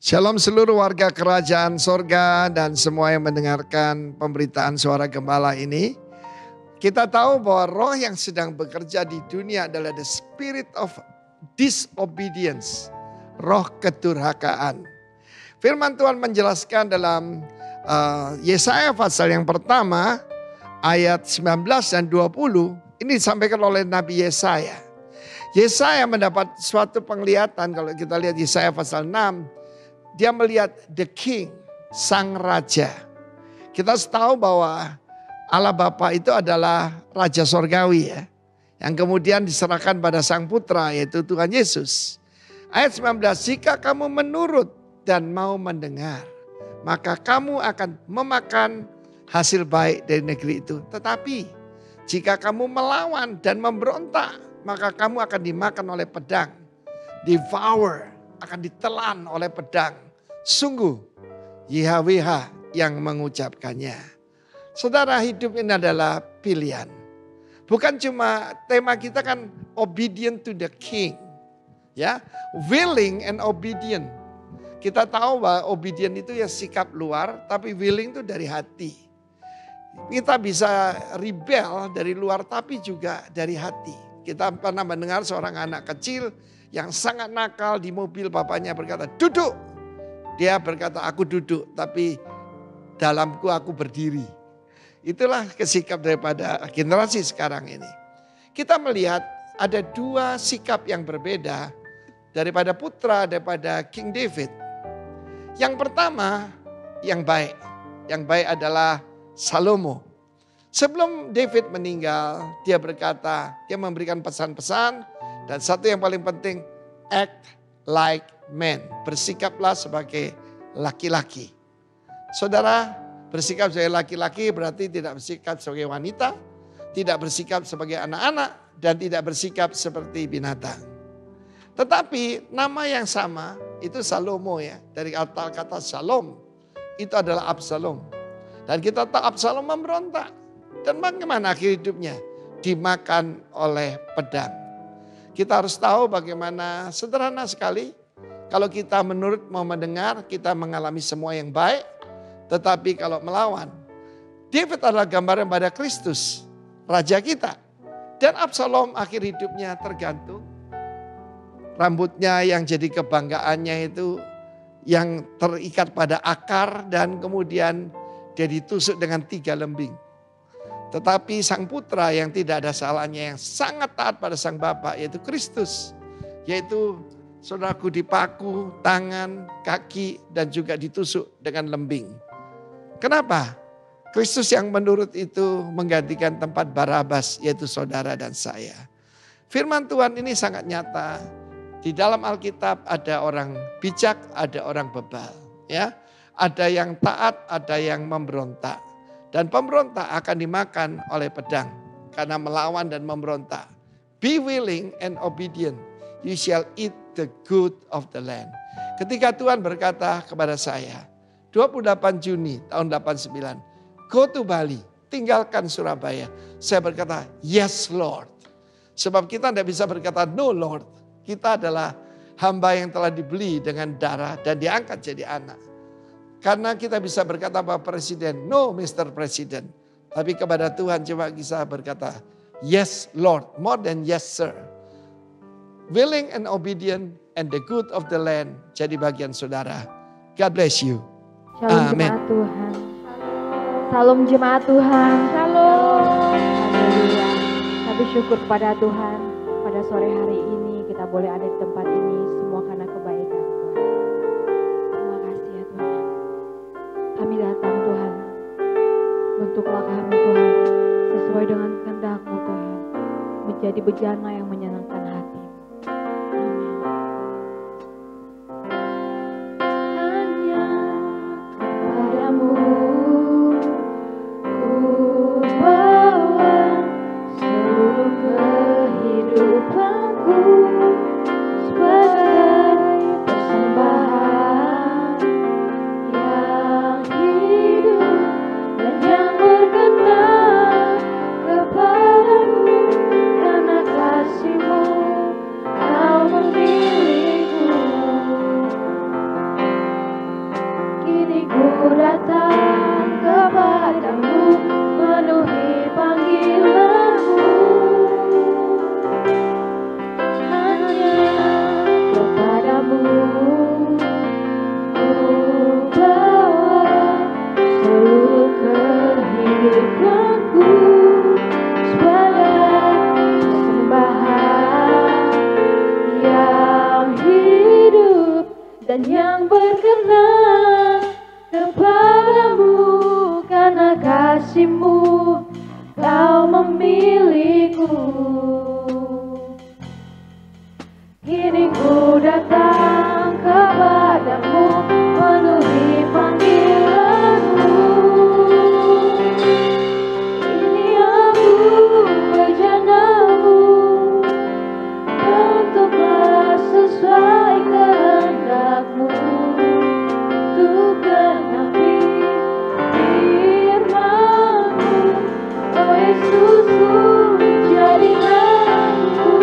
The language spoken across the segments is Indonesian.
Shalom seluruh warga kerajaan sorga dan semua yang mendengarkan pemberitaan suara gembala ini. Kita tahu bahwa roh yang sedang bekerja di dunia adalah the spirit of disobedience. Roh kedurhakaan. Firman Tuhan menjelaskan dalam Yesaya pasal yang pertama ayat 19 dan 20. Ini disampaikan oleh Nabi Yesaya. Yesaya mendapat suatu penglihatan kalau kita lihat Yesaya pasal 6. Dia melihat the king, sang raja. Kita tahu bahwa Allah Bapa itu adalah raja sorgawi ya. Yang kemudian diserahkan pada sang putra yaitu Tuhan Yesus. Ayat 19, jika kamu menurut dan mau mendengar, maka kamu akan memakan hasil baik dari negeri itu. Tetapi jika kamu melawan dan memberontak, maka kamu akan dimakan oleh pedang. Devour, akan ditelan oleh pedang. Sungguh YHWH yang mengucapkannya. Saudara, hidup ini adalah pilihan. Bukan cuma tema kita kan obedient to the king. Ya, willing and obedient. Kita tahu bahwa obedient itu ya sikap luar, tapi willing itu dari hati. Kita bisa rebel dari luar tapi juga dari hati. Kita pernah mendengar seorang anak kecil yang sangat nakal di mobil, bapaknya berkata, duduk. Dia berkata, aku duduk, tapi dalamku aku berdiri. Itulah kesikap daripada generasi sekarang ini. Kita melihat ada dua sikap yang berbeda daripada putra, daripada King David. Yang pertama, yang baik. Yang baik adalah Salomo. Sebelum David meninggal, dia berkata, dia memberikan pesan-pesan. Dan satu yang paling penting, act like man. Bersikaplah sebagai laki-laki. Saudara, bersikap sebagai laki-laki berarti tidak bersikap sebagai wanita, tidak bersikap sebagai anak-anak, dan tidak bersikap seperti binatang. Tetapi nama yang sama itu Salomo ya. Dari kata Shalom, itu adalah Absalom. Dan kita tahu Absalom memberontak. Dan bagaimana akhir hidupnya? Dimakan oleh pedang. Kita harus tahu bagaimana sederhana sekali. Kalau kita menurut mau mendengar, kita mengalami semua yang baik. Tetapi kalau melawan, David adalah gambaran pada Kristus, Raja kita. Dan Absalom akhir hidupnya tergantung. Rambutnya yang jadi kebanggaannya itu yang terikat pada akar dan kemudian dia ditusuk dengan 3 lembing. Tetapi sang putra yang tidak ada salahnya yang sangat taat pada sang bapa yaitu Kristus. Yaitu saudaraku dipaku tangan, kaki dan juga ditusuk dengan lembing. Kenapa? Kristus yang menurut itu menggantikan tempat Barabas yaitu saudara dan saya. Firman Tuhan ini sangat nyata. Di dalam Alkitab ada orang bijak, ada orang bebal. Ya, ada yang taat, ada yang memberontak. Dan pemberontak akan dimakan oleh pedang karena melawan dan memberontak. Be willing and obedient, you shall eat the good of the land. Ketika Tuhan berkata kepada saya, 28 Juni tahun 89, go to Bali, tinggalkan Surabaya. Saya berkata, yes Lord. Sebab kita tidak bisa berkata no Lord. Kita adalah hamba yang telah dibeli dengan darah dan diangkat jadi anak. Karena kita bisa berkata bahwa presiden, no Mr. President. Tapi kepada Tuhan cuma bisa berkata, yes Lord, more than yes sir. Willing and obedient and the good of the land jadi bagian saudara. God bless you. Shalom Amen. jemaat Tuhan. Salam jemaat Tuhan. Shalom. Haleluya. Kami syukur kepada Tuhan. Pada sore hari ini kita boleh ada di tempat ini semua karena kebaikan Tuhan. Terima kasih ya Tuhan. Kami datang Tuhan. Bentuklah kami Tuhan. Sesuai dengan kehendak-Mu Tuhan. Menjadi bejana yang menyenangkan hati. Amin. Hanya kepadamu ku bawa seluruh kehidupanku sebagai persembahan yang hidup dan yang berkenan kepadamu karena kasih dan yang berkenan kepadamu. Karena kasih-Mu Kau memilihku. Kini ku datang kepadamu, penuhi panggilan-Mu. Ini aku bejana-Mu, bentuklah sesuai kehendak-Mu. Untuk genapi firman-Mu, oh Yesus, jadilah aku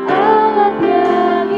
alat yang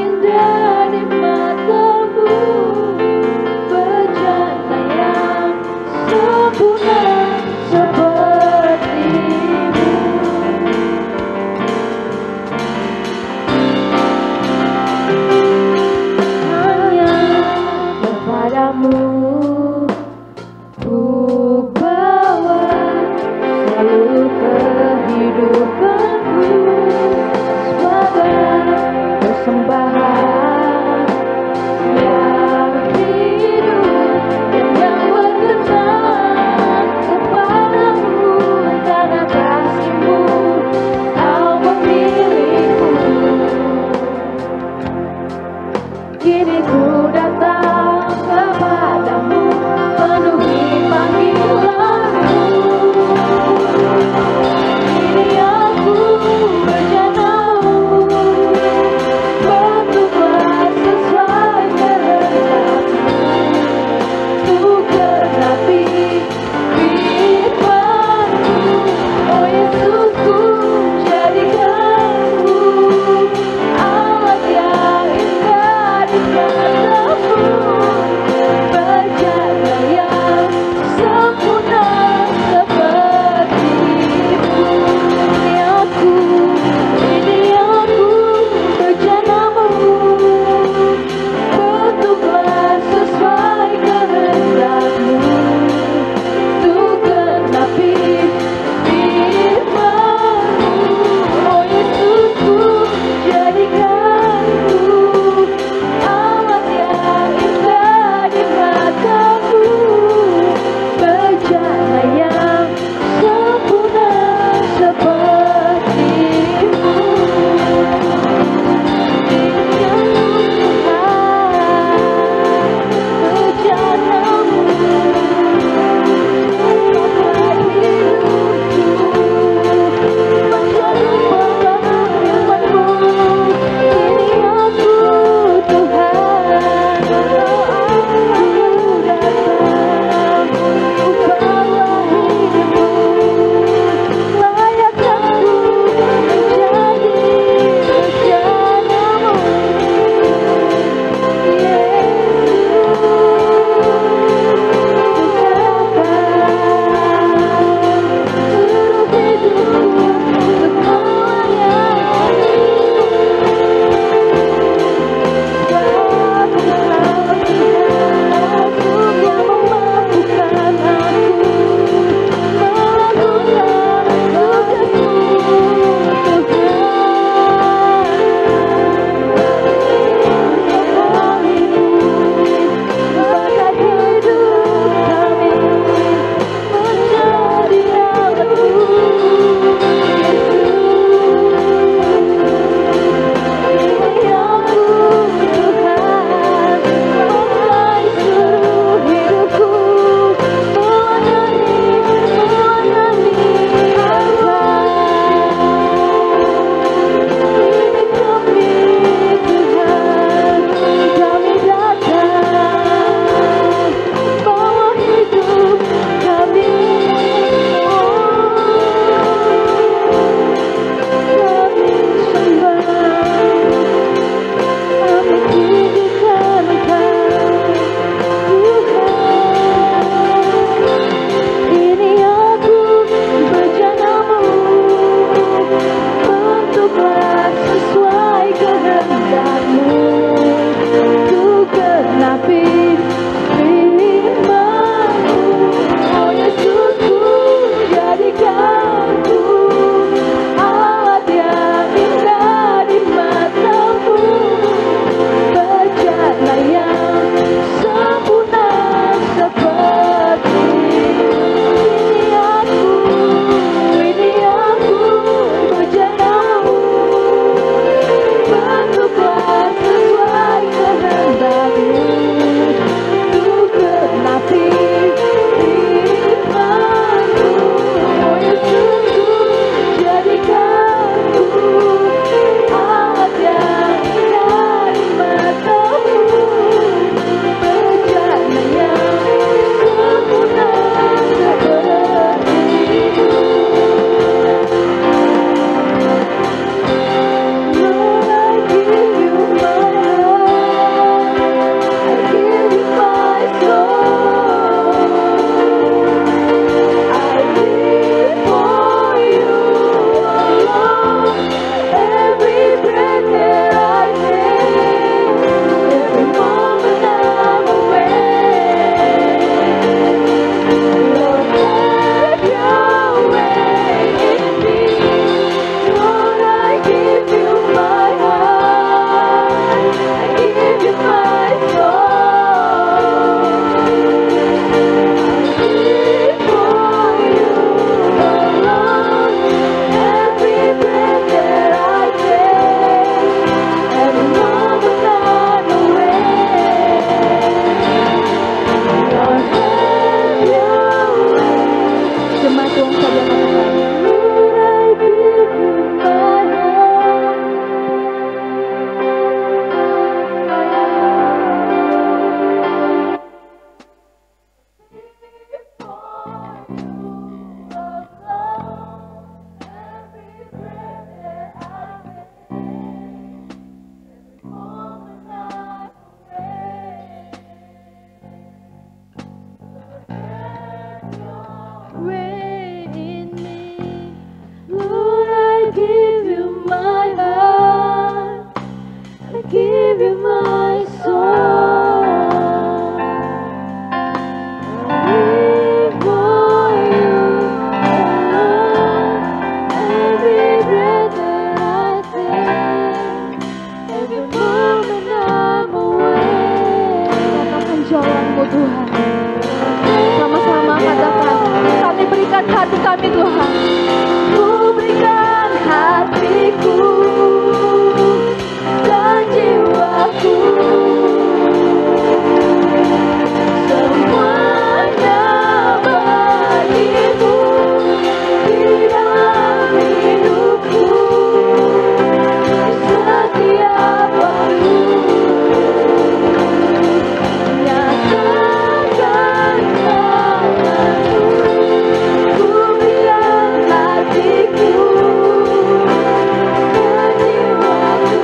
give you my soul. I live for you alone. Every breath that I take, every moment I'm awake. Katakan jalanmu Tuhan. Sama-sama katakan, kami berikan hati kami Tuhan. Ku berikan hatiku dan jiwaku, semuanya bagimu di dalam hidupku, setiap waktu. Nyatakan jalanmu, ku berikan hatiku dan jiwaku,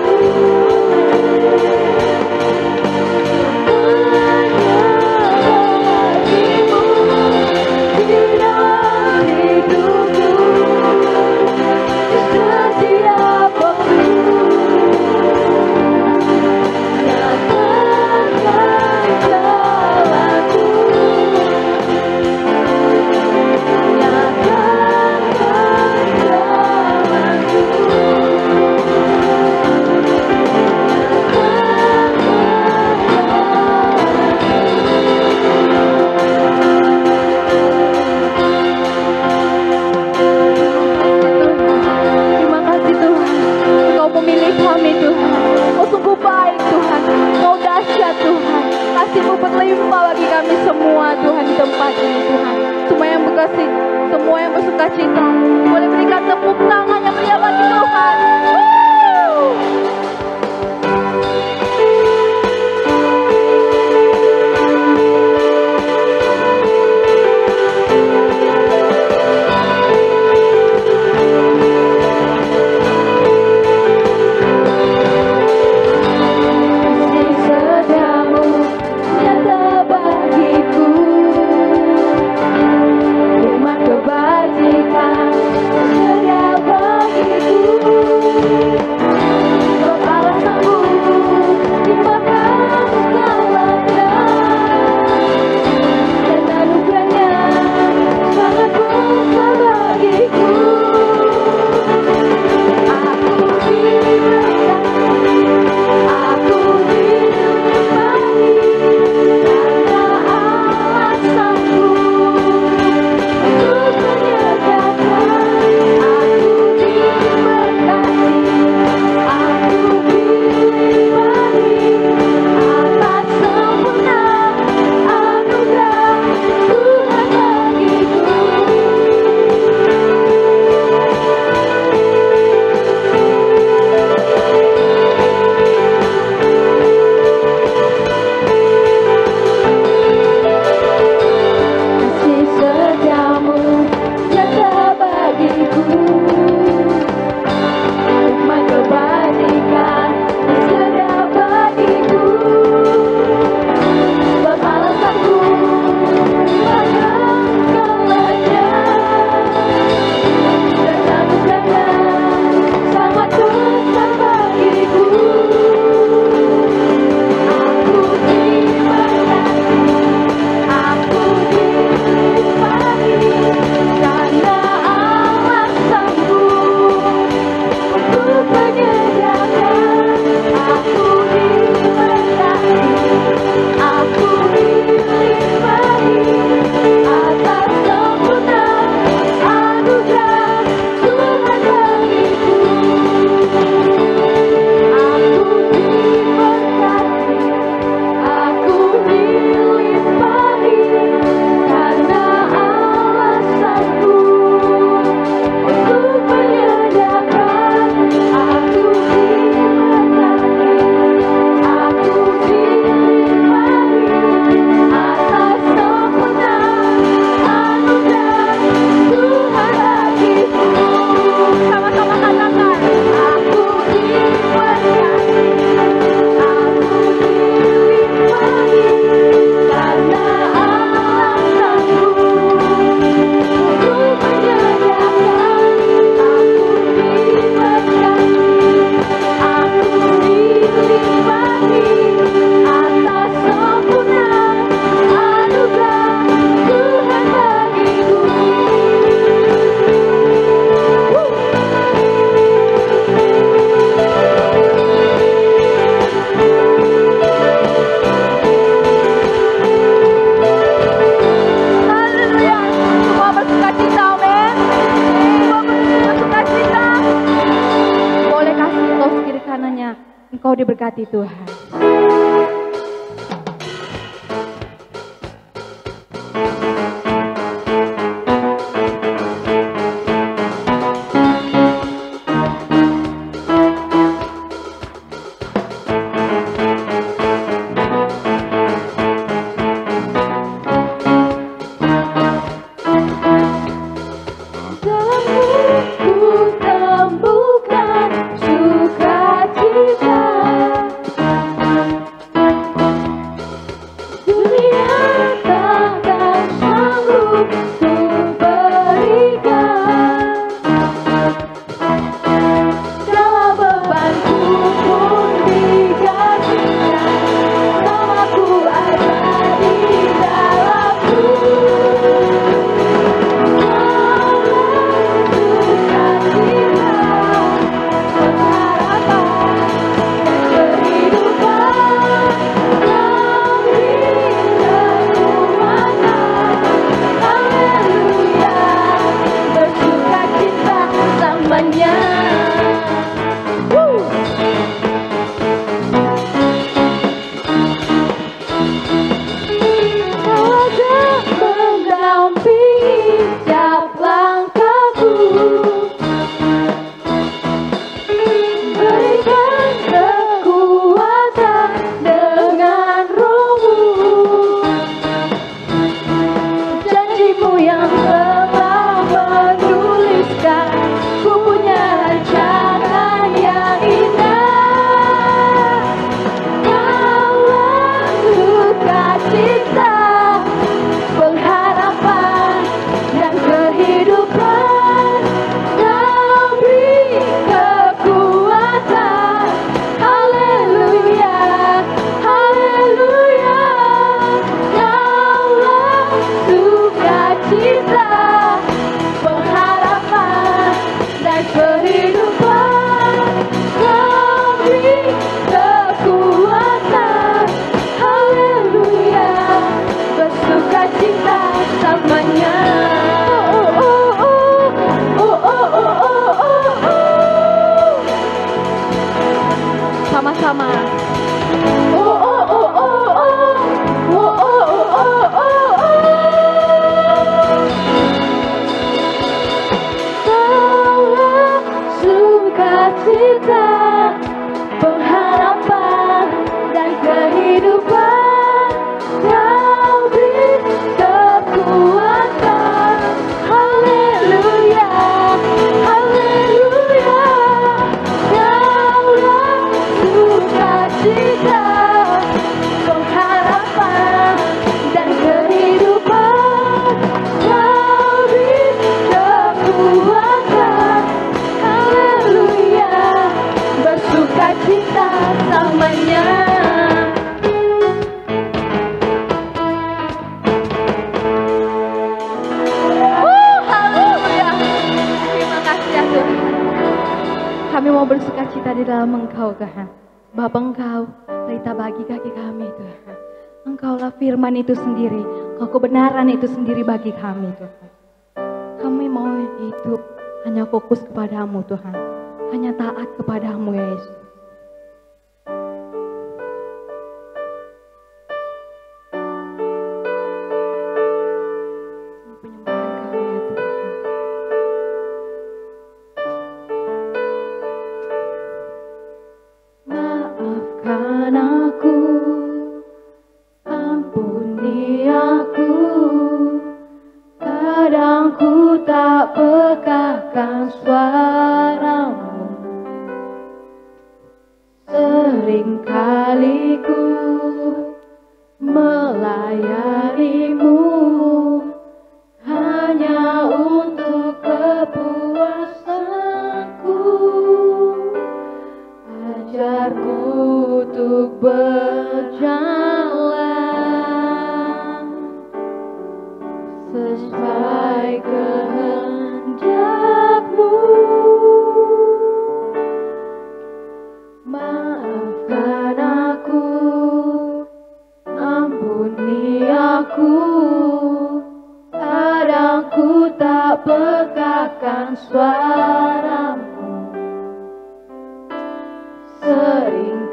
berlimpah bagi kami semua Tuhan di tempat ini Tuhan. Semua yang berkasih, semua yang bersuka cita, boleh berikan tepuk tangan yang meriah bagi Tuhan. Kebajikan sedia bagiku. engkau diberkati Tuhan. Kami mau bersukacita di dalam Engkau, Tuhan. Bapa, Engkau pelita bagi kaki kami, Tuhan. Engkaulah firman itu sendiri, Engkau kebenaran itu sendiri bagi kami, Tuhan. Kami mau hidup hanya fokus kepadamu, Tuhan. Hanya taat kepadamu, Yesus. Suaramu sering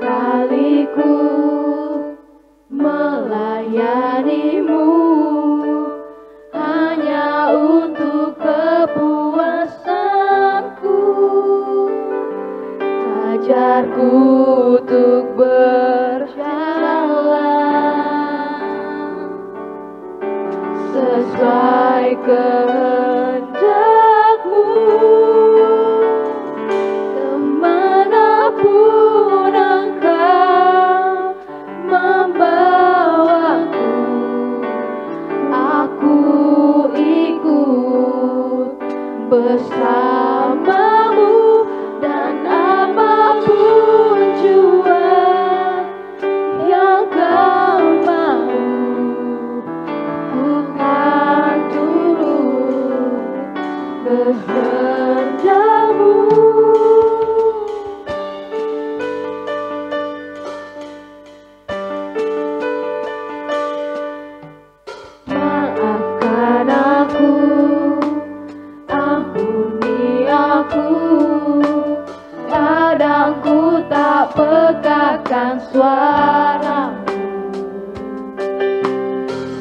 akan suaramu.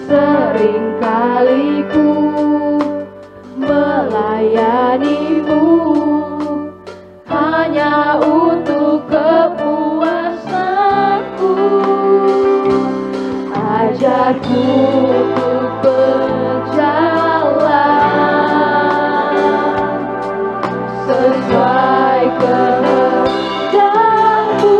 Seringkali ku melayanimu hanya untuk kepuasanku. Ajarku untuk berjalan sesuai kehendakmu.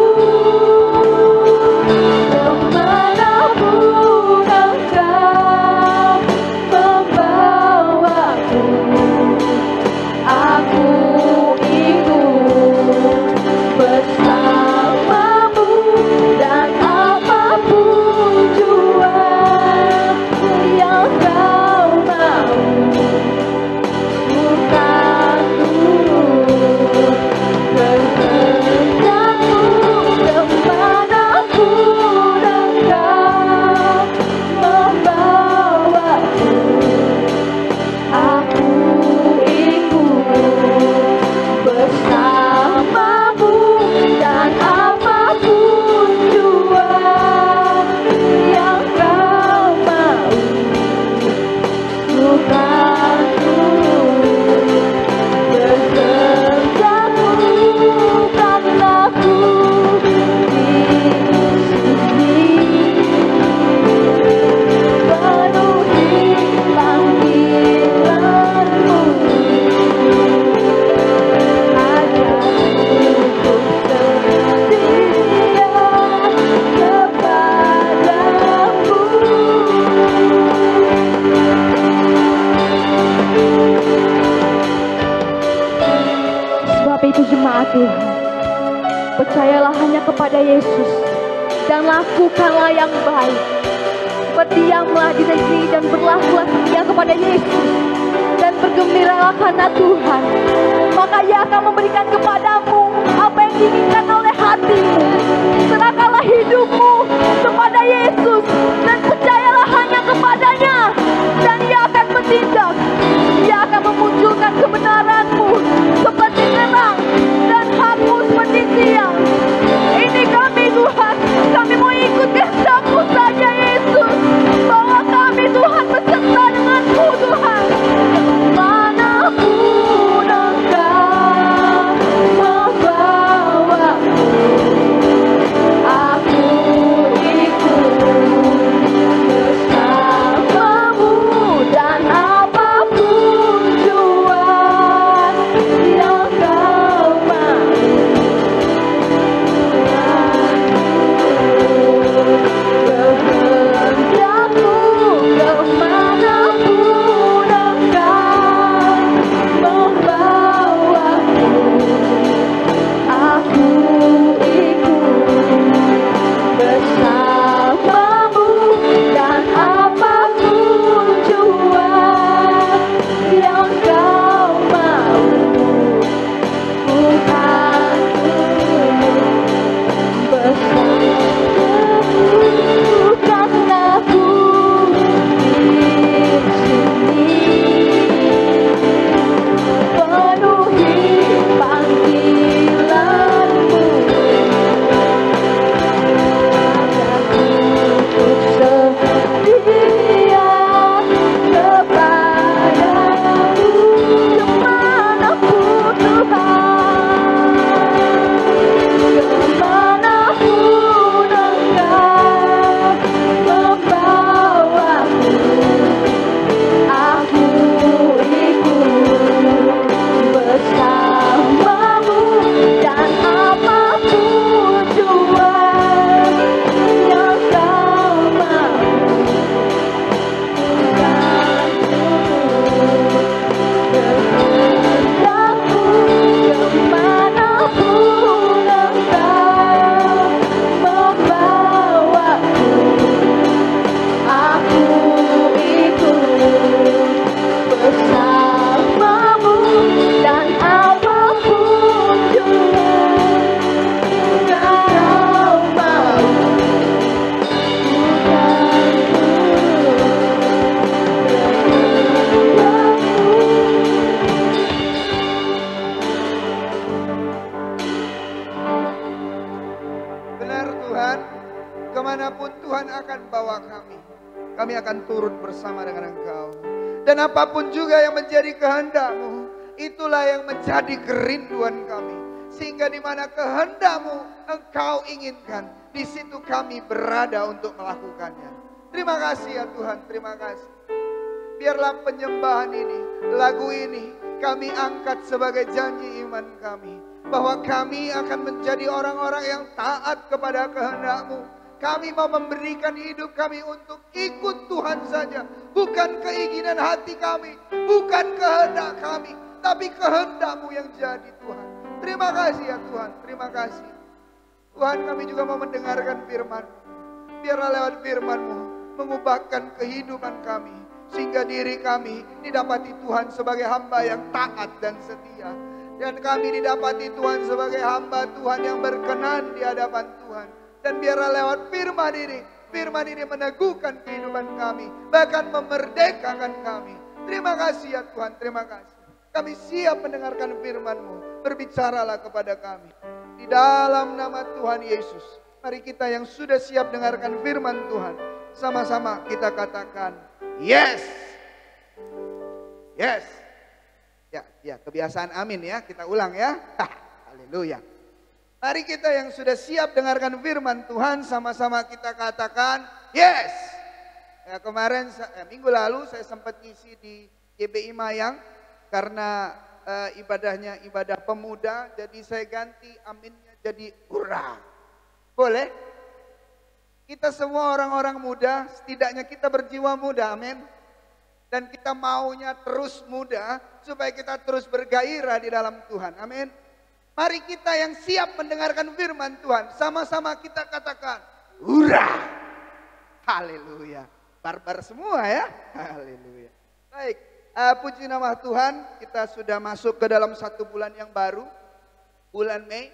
Kemanapun Engkau membawaku, aku ikut bersamamu, dan apapun jua yang kau mau, bukan turut kehendakmu. Kemanapun Engkau membawaku, aku ikut bersamamu, dan apapun jua yang kau mau, bukan turut kehendakmu. Karena ku di sini penuhi panggilanmu. Ajarku untuk setia kepadamu. Sebab itu jemaat Tuhan, percayalah hanya kepada Yesus dan lakukanlah yang baik. Berdiamlah di negeri dan berlakulah setia kepada Yesus, dan bergembiralah karena Tuhan, maka Ia akan memberikan kepadamu apa yang diinginkan oleh hatimu. Serahkanlah hidupmu kepada Yesus dan percayalah hanya kepadanya, dan Ia akan bertindak. Ia akan memunculkan kebenaranmu seperti terang dan hatimu seperti siang. Ini kami Tuhan, kami mau ikut kehendak-Mu saja Yesus. Bawa kami Tuhan beserta denganmu Tuhan. Kemanapun Engkau membawaku, aku ikut bersamamu, dan apapun jua yang kau mau, kehendakmu. Kemanapun Engkau membawaku, aku ikut bersamamu, dan apapun jua yang kau mau, bukan turut bersamamu. Karena ku di sini penuhi panggilanmu. Ajarku untuk setia kepadamu. Kemanapun Tuhan, kemanapun Tuhan. Kemanapun Tuhan akan bawa kami akan turut bersama dengan Engkau. Dan apapun juga yang menjadi kehendak-Mu, itulah yang menjadi kerinduan kami. Sehingga di mana kehendak-Mu Engkau inginkan, di situ kami berada untuk melakukannya. Terima kasih ya Tuhan, terima kasih. Biarlah penyembahan ini, lagu ini, kami angkat sebagai janji iman kami. Bahwa kami akan menjadi orang-orang yang taat kepada kehendak-Mu. Kami mau memberikan hidup kami untuk ikut Tuhan saja. Bukan keinginan hati kami, bukan kehendak kami, tapi kehendak-Mu yang jadi Tuhan. Terima kasih ya Tuhan, terima kasih. Tuhan, kami juga mau mendengarkan firman-Mu. Biarlah lewat firman-Mu mengubahkan kehidupan kami. Sehingga diri kami didapati Tuhan sebagai hamba yang taat dan setia. Dan kami didapati Tuhan sebagai hamba Tuhan yang berkenan di hadapan Tuhan. Dan biarlah lewat firman ini meneguhkan kehidupan kami. Bahkan memerdekakan kami. Terima kasih ya Tuhan, terima kasih. Kami siap mendengarkan firman-Mu. Berbicaralah kepada kami. Di dalam nama Tuhan Yesus. Mari kita yang sudah siap dengarkan firman Tuhan. Sama-sama kita katakan, yes. Yes. Ya, kebiasaan amin ya. Kita ulang ya. Haleluya. Mari kita yang sudah siap dengarkan firman Tuhan, sama-sama kita katakan, yes. Ya, kemarin, minggu lalu saya sempat ngisi di GBI Mayang, karena ibadahnya ibadah pemuda, jadi saya ganti aminnya jadi hurra. Boleh? Kita semua orang-orang muda, setidaknya kita berjiwa muda, amin. Dan kita maunya terus muda, supaya kita terus bergairah di dalam Tuhan, amin. Mari kita yang siap mendengarkan firman Tuhan, sama-sama kita katakan, hurra. Haleluya. Barbar semua ya, haleluya. Baik, puji nama Tuhan, kita sudah masuk ke dalam satu bulan yang baru, bulan Mei.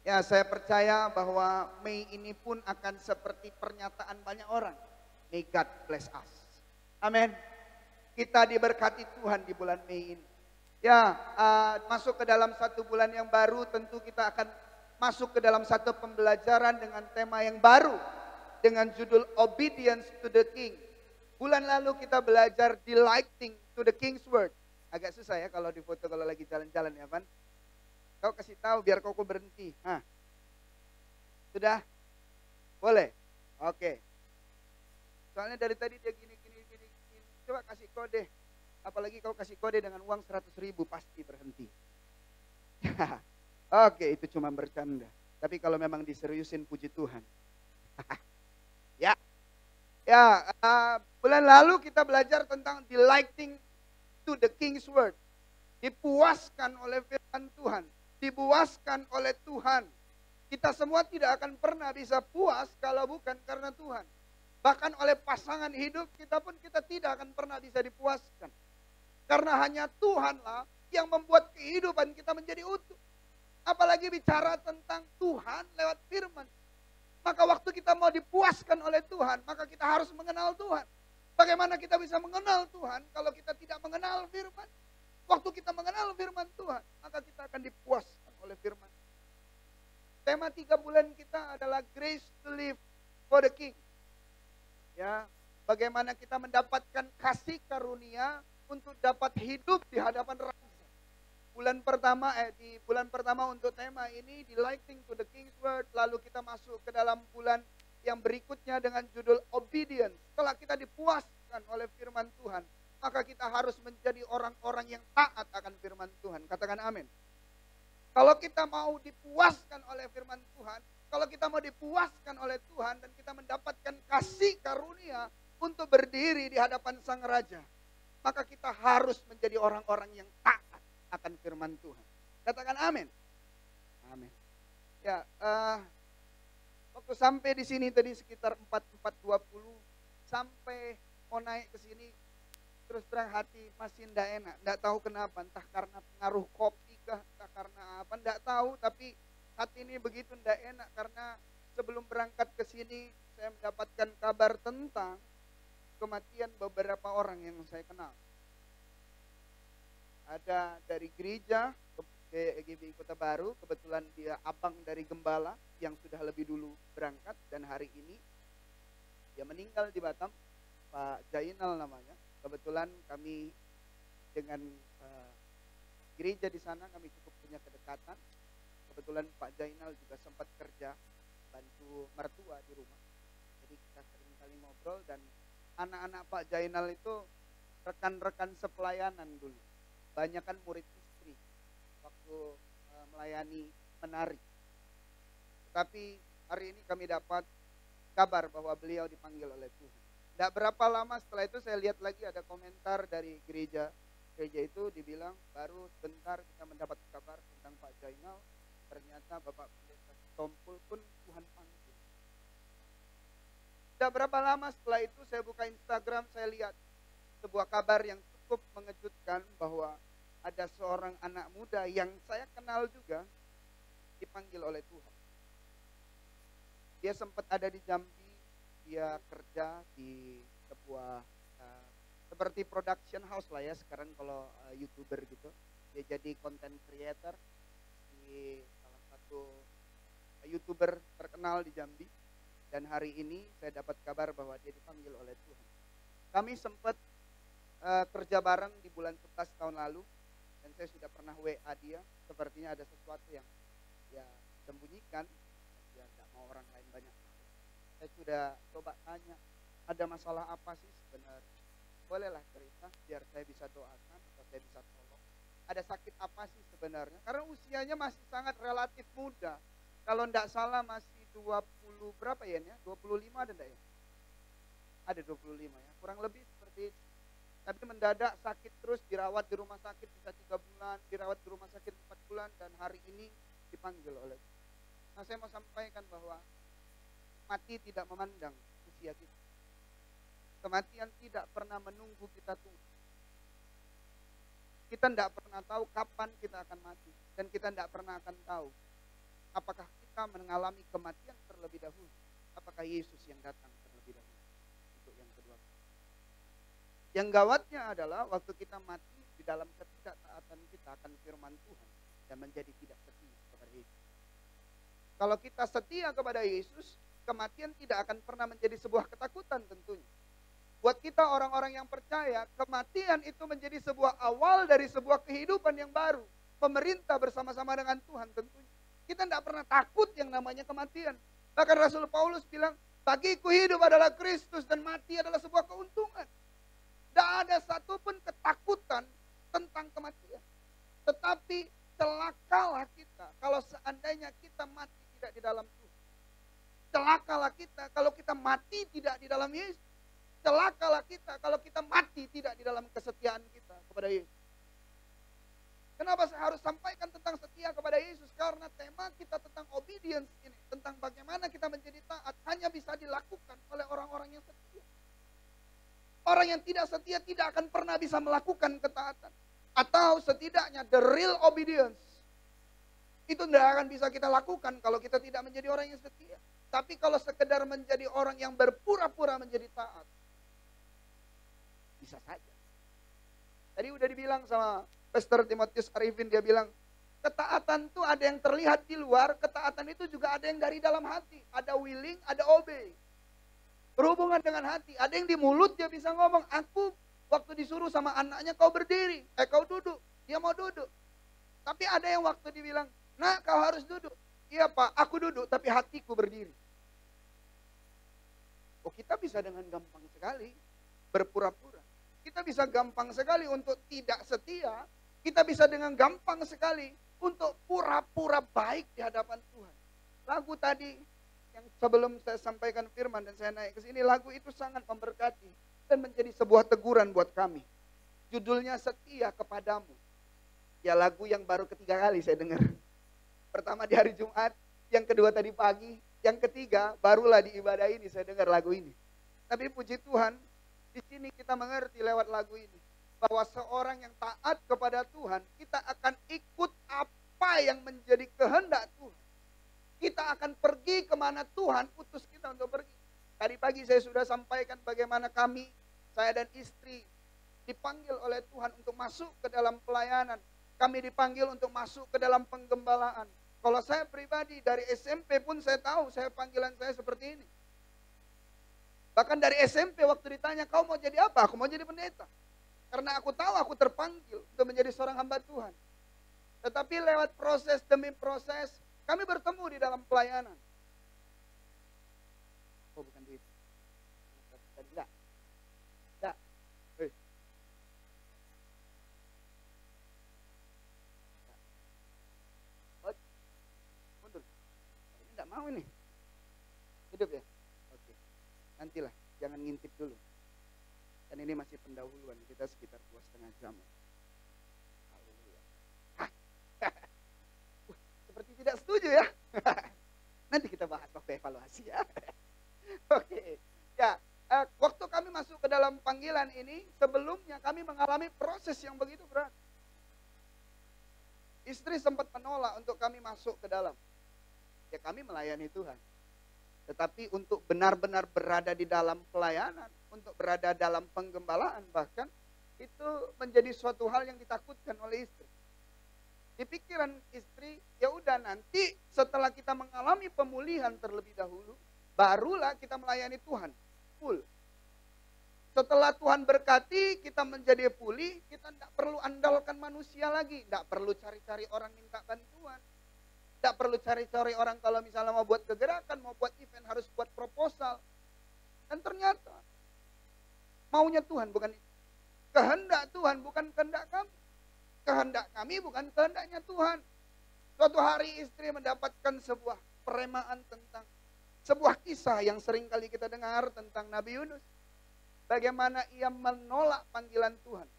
Ya, saya percaya bahwa Mei ini pun akan seperti pernyataan banyak orang. May God bless us. Amin. Kita diberkati Tuhan di bulan Mei ini. Ya, masuk ke dalam satu bulan yang baru, tentu kita akan masuk ke dalam satu pembelajaran dengan tema yang baru. Dengan judul Obedience to the King. Bulan lalu kita belajar Delighting to the King's Word. Agak susah ya kalau difoto kalau lagi jalan-jalan ya Van. Kau kasih tahu biar kau berhenti. Sudah? Boleh? Oke. Soalnya dari tadi dia gini. Coba kasih kode. Apalagi kau kasih kode dengan uang 100.000 pasti berhenti. Oke, itu cuma bercanda. Tapi kalau memang diseriusin puji Tuhan. Bulan lalu kita belajar tentang delighting to the King's Word. Dipuaskan oleh firman Tuhan. Dipuaskan oleh Tuhan. Kita semua tidak akan pernah bisa puas kalau bukan karena Tuhan. Bahkan oleh pasangan hidup kita pun kita tidak akan pernah bisa dipuaskan. Karena hanya Tuhanlah yang membuat kehidupan kita menjadi utuh. Apalagi bicara tentang Tuhan lewat firman. Maka waktu kita mau dipuaskan oleh Tuhan, maka kita harus mengenal Tuhan. Bagaimana kita bisa mengenal Tuhan kalau kita tidak mengenal firman? Waktu kita mengenal firman Tuhan, maka kita akan dipuaskan oleh firman. Tema 3 bulan kita adalah Grace to Live for the King. Ya, bagaimana kita mendapatkan kasih karunia untuk dapat hidup di hadapan Raja. Di bulan pertama untuk tema ini Delighting to the King's Word, lalu kita masuk ke dalam bulan yang berikutnya dengan judul Obedience. Setelah kita dipuaskan oleh firman Tuhan, maka kita harus menjadi orang-orang yang taat akan firman Tuhan. Katakan amin. Kalau kita mau dipuaskan oleh firman Tuhan, kalau kita mau dipuaskan oleh Tuhan dan kita mendapatkan kasih karunia untuk berdiri di hadapan Sang Raja, maka kita harus menjadi orang-orang yang taat akan firman Tuhan. Katakan amin. Amin. Ya, waktu sampai di sini tadi sekitar 4:20 sampai mau naik ke sini, terus terang hati masih tidak enak. Tidak tahu kenapa, entah karena pengaruh kopi kah, entah karena apa, tidak tahu. Tapi hati ini begitu tidak enak karena sebelum berangkat ke sini saya mendapatkan kabar tentang kematian beberapa orang yang saya kenal. Ada dari gereja, GBI Kota Baru, kebetulan dia abang dari gembala yang sudah lebih dulu berangkat dan hari ini dia meninggal di Batam, Pak Jainal namanya. Kebetulan kami dengan gereja di sana kami cukup punya kedekatan. Kebetulan Pak Jainal juga sempat kerja bantu mertua di rumah. Jadi kita sering kali ngobrol dan anak-anak Pak Jainal itu rekan-rekan sepelayanan dulu. Banyak kan murid istri waktu melayani menari. Tapi hari ini kami dapat kabar bahwa beliau dipanggil oleh Tuhan. Tidak berapa lama setelah itu saya lihat lagi ada komentar dari gereja. Gereja itu dibilang baru sebentar kita mendapat kabar tentang Pak Jainal. Ternyata Bapak Pendeta Tompul pun Tuhan panggil. Tidak berapa lama setelah itu saya buka Instagram, saya lihat sebuah kabar yang cukup mengejutkan bahwa ada seorang anak muda yang saya kenal juga dipanggil oleh Tuhan. Dia sempat ada di Jambi, dia kerja di sebuah seperti production house lah ya sekarang kalau YouTuber gitu. Dia jadi content creator di salah satu YouTuber terkenal di Jambi. Dan hari ini saya dapat kabar bahwa dia dipanggil oleh Tuhan. Kami sempat kerja bareng di bulan 11 tahun lalu. Dan saya sudah pernah WA dia, sepertinya ada sesuatu yang dia sembunyikan. Dia tidak mau orang lain banyak tahu. Saya sudah coba tanya, ada masalah apa sih sebenarnya? Bolehlah cerita, biar saya bisa doakan atau saya bisa tolong. Ada sakit apa sih sebenarnya? Karena usianya masih sangat relatif muda. Kalau tidak salah masih 20 berapa ya? 25 ada enggak ya? Ada 25 ya, kurang lebih seperti itu. Tapi mendadak sakit terus, dirawat di rumah sakit bisa 3 bulan, dirawat di rumah sakit 4 bulan, dan hari ini dipanggil oleh. Nah, saya mau sampaikan bahwa mati tidak memandang usia kita. Kematian tidak pernah menunggu kita tunggu. Kita tidak pernah tahu kapan kita akan mati. Dan kita tidak pernah akan tahu apakah kita mengalami kematian terlebih dahulu. Apakah Yesus yang datang terlebih dahulu. Untuk yang kedua. Yang gawatnya adalah waktu kita mati di dalam ketidaktaatan kita akan firman Tuhan dan menjadi tidak setia kepada Yesus. Kalau kita setia kepada Yesus, kematian tidak akan pernah menjadi sebuah ketakutan tentunya. Buat kita orang-orang yang percaya, kematian itu menjadi sebuah awal dari sebuah kehidupan yang baru. Pemerintah bersama-sama dengan Tuhan tentunya. Kita tidak pernah takut yang namanya kematian. Bahkan Rasul Paulus bilang, bagiku hidup adalah Kristus dan mati adalah sebuah keuntungan. Tidak ada satupun ketakutan tentang kematian. Tetapi celakalah kita kalau seandainya kita mati tidak di dalam Tuhan. Celakalah kita kalau kita mati tidak di dalam Yesus. Celakalah kita kalau kita mati tidak di dalam kesetiaan kita kepada Yesus. Kenapa saya harus sampaikan tentang setia kepada Yesus? Karena tema kita tentang obedience ini, tentang bagaimana kita menjadi taat, hanya bisa dilakukan oleh orang-orang yang setia. Orang yang tidak setia tidak akan pernah bisa melakukan ketaatan. Atau setidaknya the real obedience. Itu tidak akan bisa kita lakukan kalau kita tidak menjadi orang yang setia. Tapi kalau sekedar menjadi orang yang berpura-pura menjadi taat, bisa saja. Tadi udah dibilang sama Pastor Timotius Arifin, dia bilang, ketaatan itu ada yang terlihat di luar, ketaatan itu juga ada yang dari dalam hati. Ada willing, ada obey. Berhubungan dengan hati, ada yang di mulut dia bisa ngomong, aku waktu disuruh sama anaknya kau berdiri, kau duduk, dia mau duduk. Tapi ada yang waktu dibilang, nah kau harus duduk. Iya Pak, aku duduk tapi hatiku berdiri. Oh kita bisa dengan gampang sekali berpura-pura. Kita bisa gampang sekali untuk tidak setia. Kita bisa dengan gampang sekali untuk pura-pura baik di hadapan Tuhan. Lagu tadi yang sebelum saya sampaikan firman dan saya naik ke sini, lagu itu sangat memberkati dan menjadi sebuah teguran buat kami. Judulnya Setia Kepadamu. Ya lagu yang baru ketiga kali saya dengar. Pertama di hari Jumat, yang kedua tadi pagi, yang ketiga barulah di ibadah ini saya dengar lagu ini. Tapi puji Tuhan, di sini kita mengerti lewat lagu ini bahwa seorang yang taat kepada Tuhan, kita akan ikut apa yang menjadi kehendak Tuhan. Kita akan pergi kemana Tuhan utus kita untuk pergi. Tadi pagi saya sudah sampaikan bagaimana kami, saya dan istri, dipanggil oleh Tuhan untuk masuk ke dalam pelayanan. kami dipanggil untuk masuk ke dalam penggembalaan. Kalau saya pribadi dari SMP pun saya tahu panggilan saya seperti ini. Bahkan dari SMP waktu ditanya, kau mau jadi apa? Aku mau jadi pendeta. Karena aku tahu aku terpanggil untuk menjadi seorang hamba Tuhan. Tetapi lewat proses demi proses, kami bertemu di dalam pelayanan. Oh, bukan duit. Tidak. Tidak. Mundur. Ini tidak mau ini. Hidup ya? Oke. Nantilah, jangan ngintip dulu. Dan ini masih pendahuluan, kita sekitar 2,5 jam. Haleluya. Seperti tidak setuju ya. Nanti kita bahas waktu evaluasi ya. Oke. Ya, waktu kami masuk ke dalam panggilan ini, sebelumnya kami mengalami proses yang begitu berat. Istri sempat menolak untuk kami masuk ke dalam. Ya, kami melayani Tuhan. Tetapi untuk benar-benar berada di dalam pelayanan, untuk berada dalam penggembalaan bahkan, itu menjadi suatu hal yang ditakutkan oleh istri. Di pikiran istri, ya udah nanti setelah kita mengalami pemulihan terlebih dahulu, barulah kita melayani Tuhan full. Setelah Tuhan berkati, kita menjadi pulih, kita tidak perlu andalkan manusia lagi, tidak perlu cari-cari orang minta bantuan. Tidak perlu cari-cari orang kalau misalnya mau buat kegerakan, mau buat event, harus buat proposal. Dan ternyata, maunya Tuhan bukan itu. Kehendak Tuhan bukan kehendak kami. Kehendak kami bukan kehendaknya Tuhan. Suatu hari istri mendapatkan sebuah peremaan tentang sebuah kisah yang sering kali kita dengar tentang Nabi Yunus. Bagaimana ia menolak panggilan Tuhan.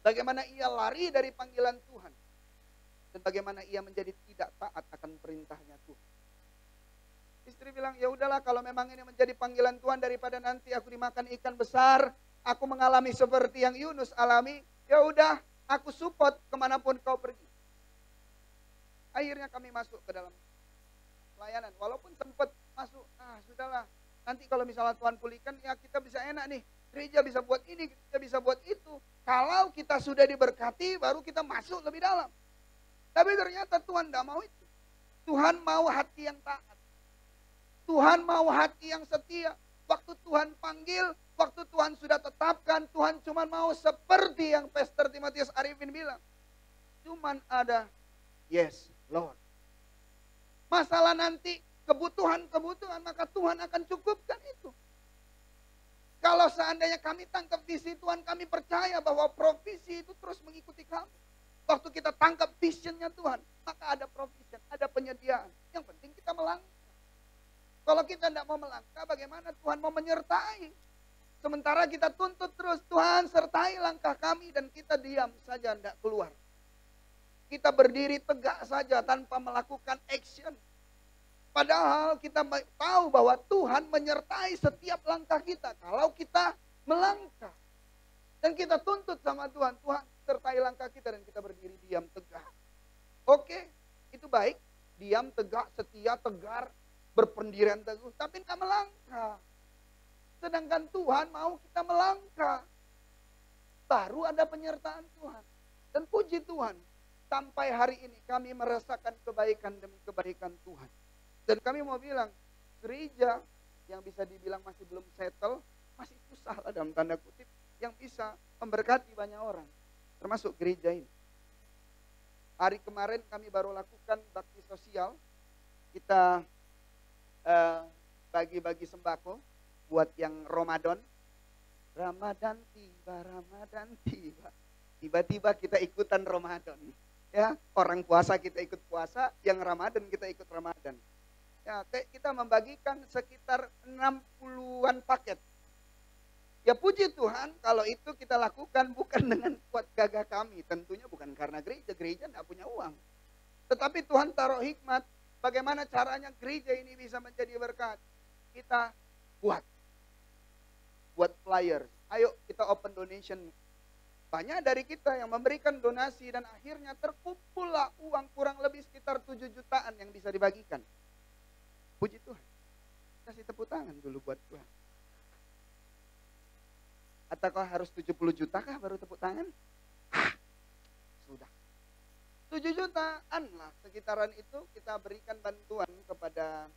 Bagaimana ia lari dari panggilan Tuhan. Dan bagaimana ia menjadi tidak taat akan perintahnya Tuhan. Istri bilang, ya udahlah kalau memang ini menjadi panggilan Tuhan, daripada nanti aku dimakan ikan besar, aku mengalami seperti yang Yunus alami, ya udah aku support kemanapun kau pergi. Akhirnya kami masuk ke dalam pelayanan. Walaupun sempat masuk, sudahlah. Nanti kalau misalnya Tuhan pulihkan, ya kita bisa enak nih. Gereja bisa buat ini, kita bisa buat itu. Kalau kita sudah diberkati, baru kita masuk lebih dalam. Tapi ternyata Tuhan tidak mau itu. Tuhan mau hati yang taat. Tuhan mau hati yang setia. Waktu Tuhan panggil, waktu Tuhan sudah tetapkan, Tuhan cuma mau seperti yang Pastor Timotius Arifin bilang. Cuman ada, yes Lord. Masalah nanti, kebutuhan-kebutuhan, maka Tuhan akan cukupkan itu. Kalau seandainya kami tangkap visi Tuhan, kami percaya bahwa provisi itu terus mengikuti kami. Waktu kita tangkap visionnya Tuhan, maka ada provision, ada penyediaan. Yang penting kita melangkah. Kalau kita tidak mau melangkah, bagaimana Tuhan mau menyertai? Sementara kita tuntut terus, Tuhan sertai langkah kami, dan kita diam saja, tidak keluar. Kita berdiri tegak saja tanpa melakukan action. Padahal kita tahu bahwa Tuhan menyertai setiap langkah kita kalau kita melangkah. Dan kita tuntut sama Tuhan, Tuhan sertai langkah kita, dan kita berdiri diam tegak. Oke, itu baik. Diam tegak, setia, tegar, berpendirian teguh, tapi tidak melangkah. Sedangkan Tuhan mau kita melangkah. Baru ada penyertaan Tuhan. Dan puji Tuhan, sampai hari ini kami merasakan kebaikan demi kebaikan Tuhan. Dan kami mau bilang, gereja yang bisa dibilang masih belum settle, masih susah lah dalam tanda kutip, yang bisa memberkati banyak orang, termasuk gereja ini. Hari kemarin kami baru lakukan bakti sosial. Kita bagi-bagi sembako buat yang Ramadan. Ramadan tiba. Tiba-tiba kita ikutan Ramadan. Ya, orang puasa kita ikut puasa, yang Ramadan kita ikut Ramadan. Ya, kita membagikan sekitar 60-an paket. Ya puji Tuhan kalau itu kita lakukan bukan dengan kuat gagah kami. Tentunya bukan karena gereja tidak punya uang. Tetapi Tuhan taruh hikmat bagaimana caranya gereja ini bisa menjadi berkat. Kita buat flyers. Ayo kita open donation. Banyak dari kita yang memberikan donasi dan akhirnya terkumpullah uang kurang lebih sekitar 7 jutaan yang bisa dibagikan. Puji Tuhan. Kasih tepuk tangan dulu buat Tuhan. Ataukah harus 70 juta kah baru tepuk tangan? Sudah. 7 jutaan lah sekitaran itu kita berikan bantuan kepada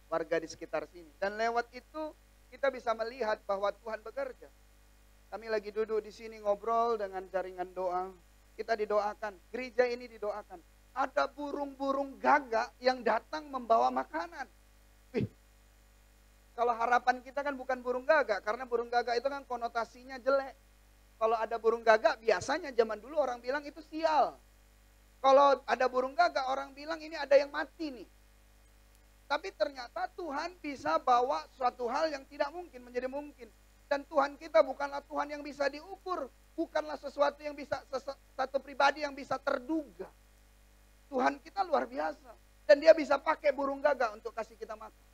warga di sekitar sini. Dan lewat itu kita bisa melihat bahwa Tuhan bekerja. Kami lagi duduk di sini ngobrol dengan jaringan doa. Kita didoakan, gereja ini didoakan. Ada burung-burung gagak yang datang membawa makanan. Wih, kalau harapan kita kan bukan burung gagak, karena burung gagak itu kan konotasinya jelek. Kalau ada burung gagak, biasanya zaman dulu orang bilang itu sial. Kalau ada burung gagak, orang bilang ini ada yang mati nih. Tapi ternyata Tuhan bisa bawa suatu hal yang tidak mungkin menjadi mungkin. Dan Tuhan kita bukanlah Tuhan yang bisa diukur. Bukanlah sesuatu yang bisa, satu pribadi yang bisa terduga. Tuhan kita luar biasa. Dan dia bisa pakai burung gagak untuk kasih kita makan.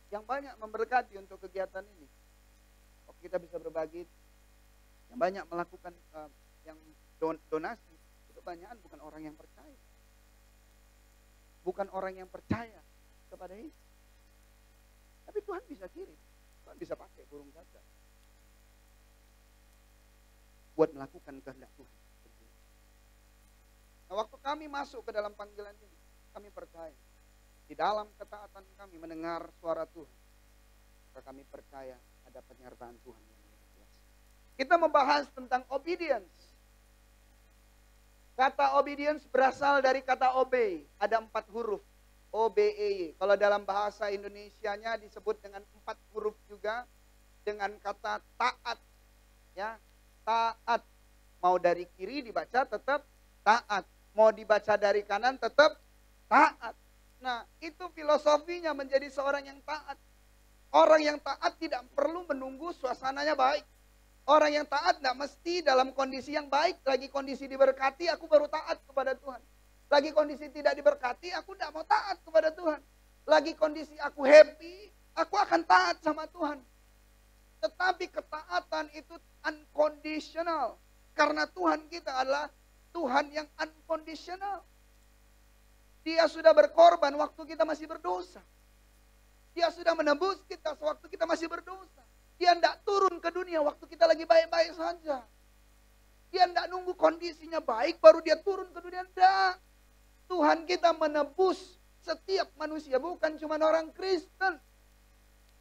Yang banyak memberkati untuk kegiatan ini. Waktu kita bisa berbagi, yang banyak melakukan yang donasi, itu banyakan bukan orang yang percaya. Bukan orang yang percaya kepada Yesus. Tapi Tuhan bisa kirim. Tuhan bisa pakai burung gagak buat melakukan kehendak Tuhan. Nah, waktu kami masuk ke dalam panggilan ini, kami percaya. Di dalam ketaatan kami mendengar suara Tuhan, maka kami percaya ada penyertaan Tuhan yang luar biasa. Kita membahas tentang obedience. Kata obedience berasal dari kata obey. Ada 4 huruf. O-B-E-Y. Kalau dalam bahasa Indonesianya disebut dengan 4 huruf juga. Dengan kata taat. Ya, taat. Mau dari kiri dibaca tetap taat. Mau dibaca dari kanan tetap taat. Nah, itu filosofinya menjadi seorang yang taat. Orang yang taat tidak perlu menunggu suasananya baik. Orang yang taat tidak mesti dalam kondisi yang baik. Lagi kondisi diberkati, aku baru taat kepada Tuhan. Lagi kondisi tidak diberkati, aku tidak mau taat kepada Tuhan. Lagi kondisi aku happy, aku akan taat sama Tuhan. Tetapi ketaatan itu unconditional. Karena Tuhan kita adalah Tuhan yang unconditional. Dia sudah berkorban waktu kita masih berdosa. Dia sudah menebus kita sewaktu kita masih berdosa. Dia tidak turun ke dunia waktu kita lagi baik-baik saja. Dia tidak nunggu kondisinya baik baru dia turun ke dunia. Tidak. Tuhan kita menebus setiap manusia. Bukan cuma orang Kristen.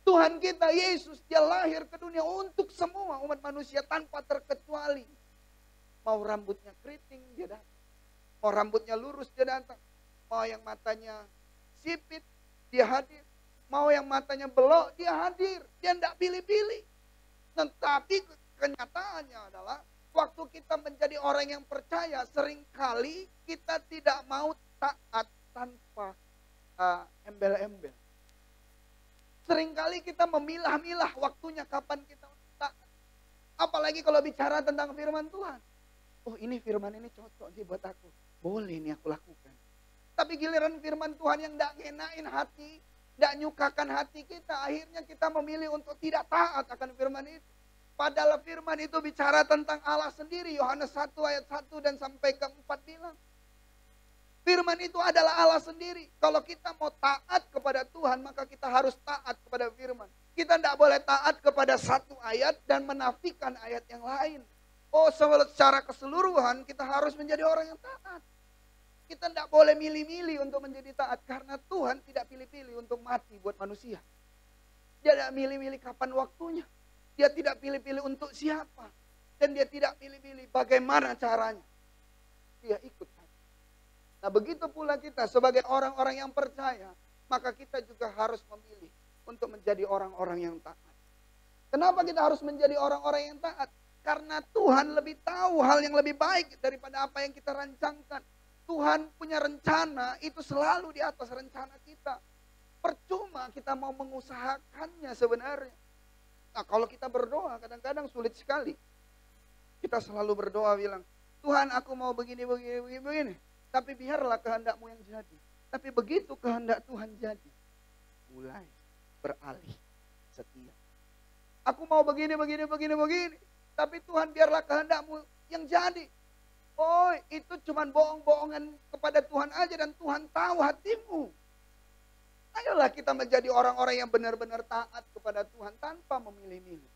Tuhan kita Yesus dia lahir ke dunia untuk semua umat manusia tanpa terkecuali. Mau rambutnya keriting dia datang. Mau rambutnya lurus dia datang. Mau yang matanya sipit dia hadir. Mau yang matanya belok, dia hadir. Dia tidak pilih-pilih. Tetapi kenyataannya adalah, waktu kita menjadi orang yang percaya, seringkali kita tidak mau taat tanpa embel-embel. Seringkali kita memilah-milah waktunya kapan kita taat. Apalagi kalau bicara tentang firman Tuhan. Oh, ini firman ini cocok nih buat aku. Boleh nih aku lakukan. Tapi giliran firman Tuhan yang tidak ngenain hati, tidak nyukakan hati kita, akhirnya kita memilih untuk tidak taat akan firman itu. Padahal firman itu bicara tentang Allah sendiri. Yohanes 1 ayat 1 dan sampai ke 4 bilang. Firman itu adalah Allah sendiri. Kalau kita mau taat kepada Tuhan, maka kita harus taat kepada firman. Kita tidak boleh taat kepada satu ayat dan menafikan ayat yang lain. Oh, secara keseluruhan kita harus menjadi orang yang taat. Kita tidak boleh milih-milih untuk menjadi taat. Karena Tuhan tidak pilih-pilih untuk mati buat manusia. Dia tidak milih-milih kapan waktunya. Dia tidak pilih-pilih untuk siapa. Dan dia tidak pilih-pilih bagaimana caranya. Dia ikut saja. Nah, begitu pula kita sebagai orang-orang yang percaya. Maka kita juga harus memilih untuk menjadi orang-orang yang taat. Kenapa kita harus menjadi orang-orang yang taat? Karena Tuhan lebih tahu hal yang lebih baik daripada apa yang kita rancangkan. Tuhan punya rencana itu selalu di atas rencana kita. Percuma kita mau mengusahakannya sebenarnya. Nah, kalau kita berdoa kadang-kadang sulit sekali. Kita selalu berdoa bilang, Tuhan aku mau begini. Tapi biarlah kehendakmu yang jadi. Tapi begitu kehendak Tuhan jadi, mulai beralih setia. Aku mau begini. Tapi Tuhan biarlah kehendakmu yang jadi. Oh, itu cuma bohong-bohongan kepada Tuhan aja dan Tuhan tahu hatimu. Ayolah kita menjadi orang-orang yang benar-benar taat kepada Tuhan tanpa memilih-milih.